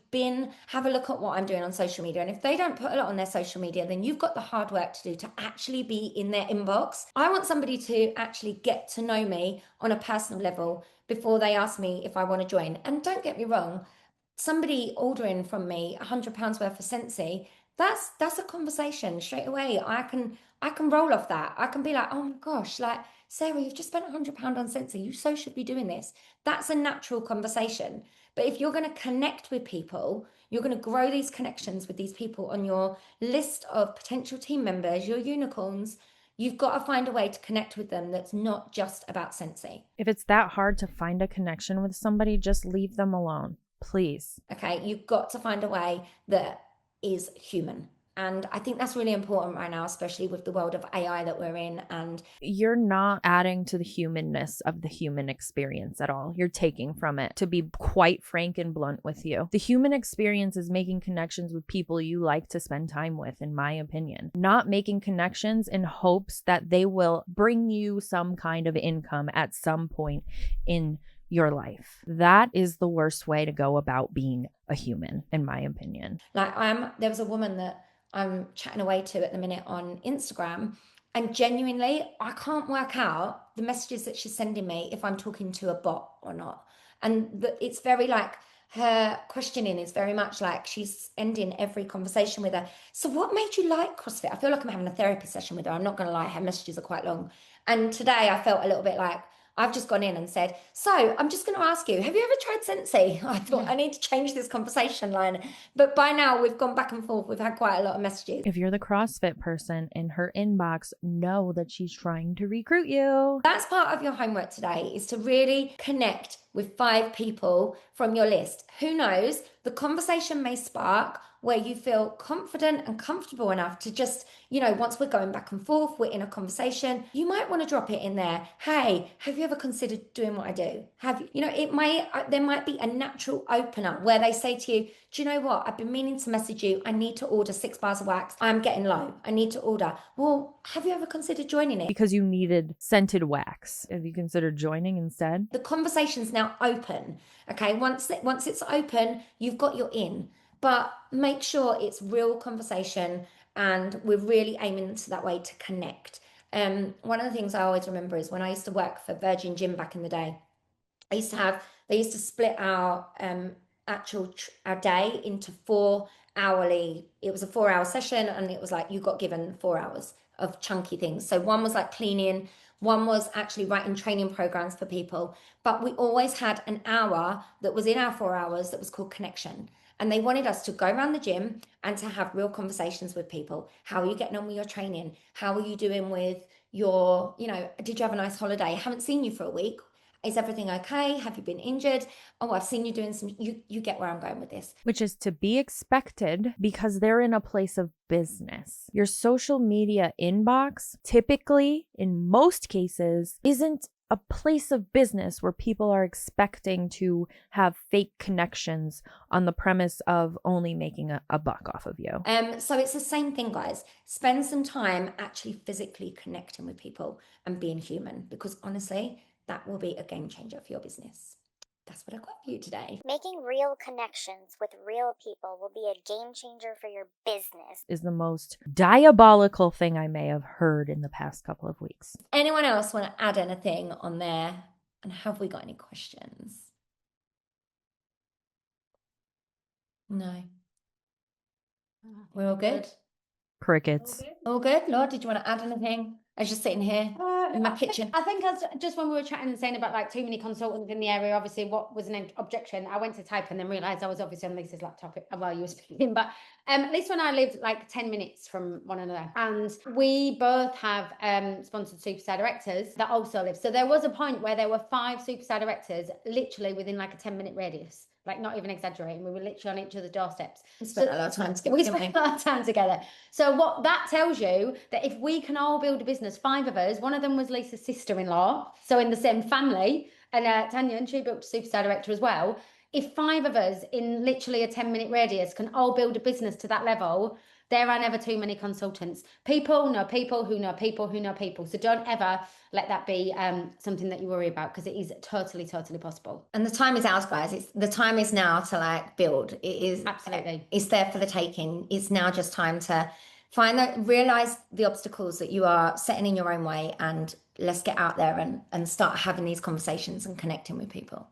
have a look at what I'm doing on social media. And if they don't put a lot on their social media, then you've got the hard work to do to actually be in their inbox. I want somebody to actually get to know me on a personal level before they ask me if I want to join. And don't get me wrong, somebody ordering from me £100 worth of Scentsy, that's a conversation straight away. I can roll off that. I can be like, oh my gosh, like, Sarah, you've just spent £100 on Scentsy. You so should be doing this. That's a natural conversation. But if you're going to connect with people, you're going to grow these connections with these people on your list of potential team members, your unicorns, you've got to find a way to connect with them that's not just about Scentsy. If it's that hard to find a connection with somebody, just leave them alone, please. Okay, you've got to find a way that is human. And I think that's really important right now, especially with the world of AI that we're in. And you're not adding to the humanness of the human experience at all. You're taking from it, to be quite frank and blunt with you. The human experience is making connections with people you like to spend time with, in my opinion. Not making connections in hopes that they will bring you some kind of income at some point in your life. That is the worst way to go about being a human, in my opinion. Like there was a woman that I'm chatting away to at the minute on Instagram, and genuinely, I can't work out the messages that she's sending me if I'm talking to a bot or not. And it's very like, her questioning is very much like she's ending every conversation with her. So what made you like CrossFit? I feel like I'm having a therapy session with her. I'm not going to lie, her messages are quite long. And today I felt a little bit like, I've just gone in and said, so I'm just going to ask you, have you ever tried Scentsy? I thought I need to change this conversation line. But by now we've gone back and forth. We've had quite a lot of messages. If you're the CrossFit person in her inbox, know that she's trying to recruit you. That's part of your homework today, is to really connect with 5 people from your list. Who knows, the conversation may spark where you feel confident and comfortable enough to just, you know, once we're going back and forth, we're in a conversation, you might want to drop it in there. Hey, have you ever considered doing what I do? Have you, you know, there might be a natural opener where they say to you, do you know what? I've been meaning to message you. I need to order 6 bars of wax. I'm getting low. I need to order. Well, have you ever considered joining it? Because you needed scented wax. Have you considered joining instead? The conversation's now open. Okay, once it's open, you've got your in. But make sure it's real conversation, and we're really aiming to that way to connect. One of the things I always remember is when I used to work for Virgin Gym back in the day, they used to split our our day into 4 hourly. It was a 4-hour session, and it was like you got given 4 hours of chunky things. So one was like cleaning, one was actually writing training programs for people, but we always had an hour that was in our 4 hours that was called connection. And they wanted us to go around the gym and to have real conversations with people. How are you getting on with your training? How are you doing with your, you know, did you have a nice holiday? I haven't seen you for a week. Is everything okay? Have you been injured? Oh, I've seen you doing some, you get where I'm going with this. Which is to be expected because they're in a place of business. Your social media inbox, typically, in most cases, isn't a place of business where people are expecting to have fake connections on the premise of only making a buck off of you. So it's the same thing, guys. Spend some time actually physically connecting with people and being human, because honestly, that will be a game changer for your business. That's what I got for you today. Making real connections with real people will be a game changer for your business. Is the most diabolical thing I may have heard in the past couple of weeks. Anyone else want to add anything on there? And have we got any questions? No. We're all good? Crickets. All good? Lord, did you want to add anything? I was just sitting here in my kitchen. I think just when we were chatting and saying about like too many consultants in the area, obviously what was an objection, I went to type and then realised I was obviously on Lisa's laptop while you were speaking. But Lisa and I lived like 10 minutes from one another, and we both have sponsored superstar directors that also live. So there was a point where there were 5 superstar directors literally within like a 10-minute radius. Like, not even exaggerating, we were literally on each other's doorsteps. We spent a lot of time together. We spent a lot of time together. So what that tells you, that if we can all build a business, 5 of us, one of them was Lisa's sister-in-law, so in the same family, and Tanya, and she built a superstar director as well. If 5 of us in literally a 10-minute radius can all build a business to that level, there are never too many consultants. People know people who know people who know people. So don't ever let that be something that you worry about, because it is totally, totally possible. And the time is ours, guys. The time is now to like build. It is absolutely. It's there for the taking. It's now just time to realize the obstacles that you are setting in your own way, and let's get out there and start having these conversations and connecting with people.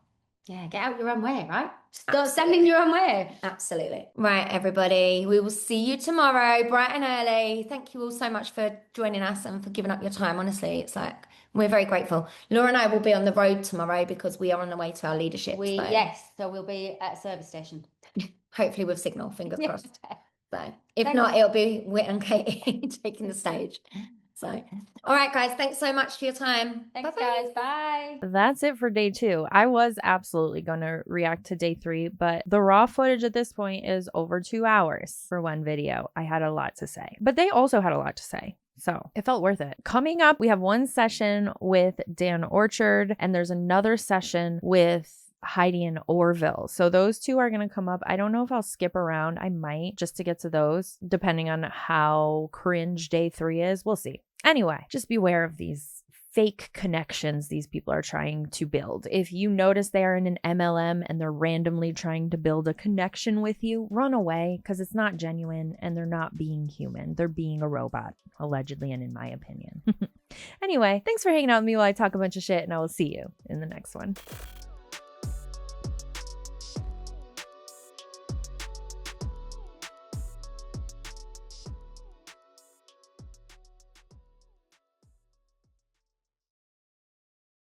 Yeah, get out your own way, right? Start standing your own way. Absolutely. Right, everybody. We will see you tomorrow, bright and early. Thank you all so much for joining us and for giving up your time. Honestly, it's like, we're very grateful. Laura and I will be on the road tomorrow because we are on the way to our leadership. So we'll be at a service station. Hopefully with signal, fingers crossed. So if not, it'll be Whit and Katie taking the stage. So, all right, guys, thanks so much for your time. Thanks, guys. Bye. That's it for day 2. I was absolutely going to react to day 3, but the raw footage at this point is over 2 hours for one video. I had a lot to say, but they also had a lot to say. So it felt worth it. Coming up, we have one session with Dan Orchard, and there's another session with Heidi and Orville. So those 2 are going to come up. I don't know if I'll skip around. I might, just to get to those, depending on how cringe day 3 is. We'll see. Anyway, just beware of these fake connections these people are trying to build. If you notice they are in an MLM and they're randomly trying to build a connection with you, run away, because it's not genuine and they're not being human. They're being a robot, allegedly, and in my opinion. Anyway, thanks for hanging out with me while I talk a bunch of shit, and I will see you in the next one.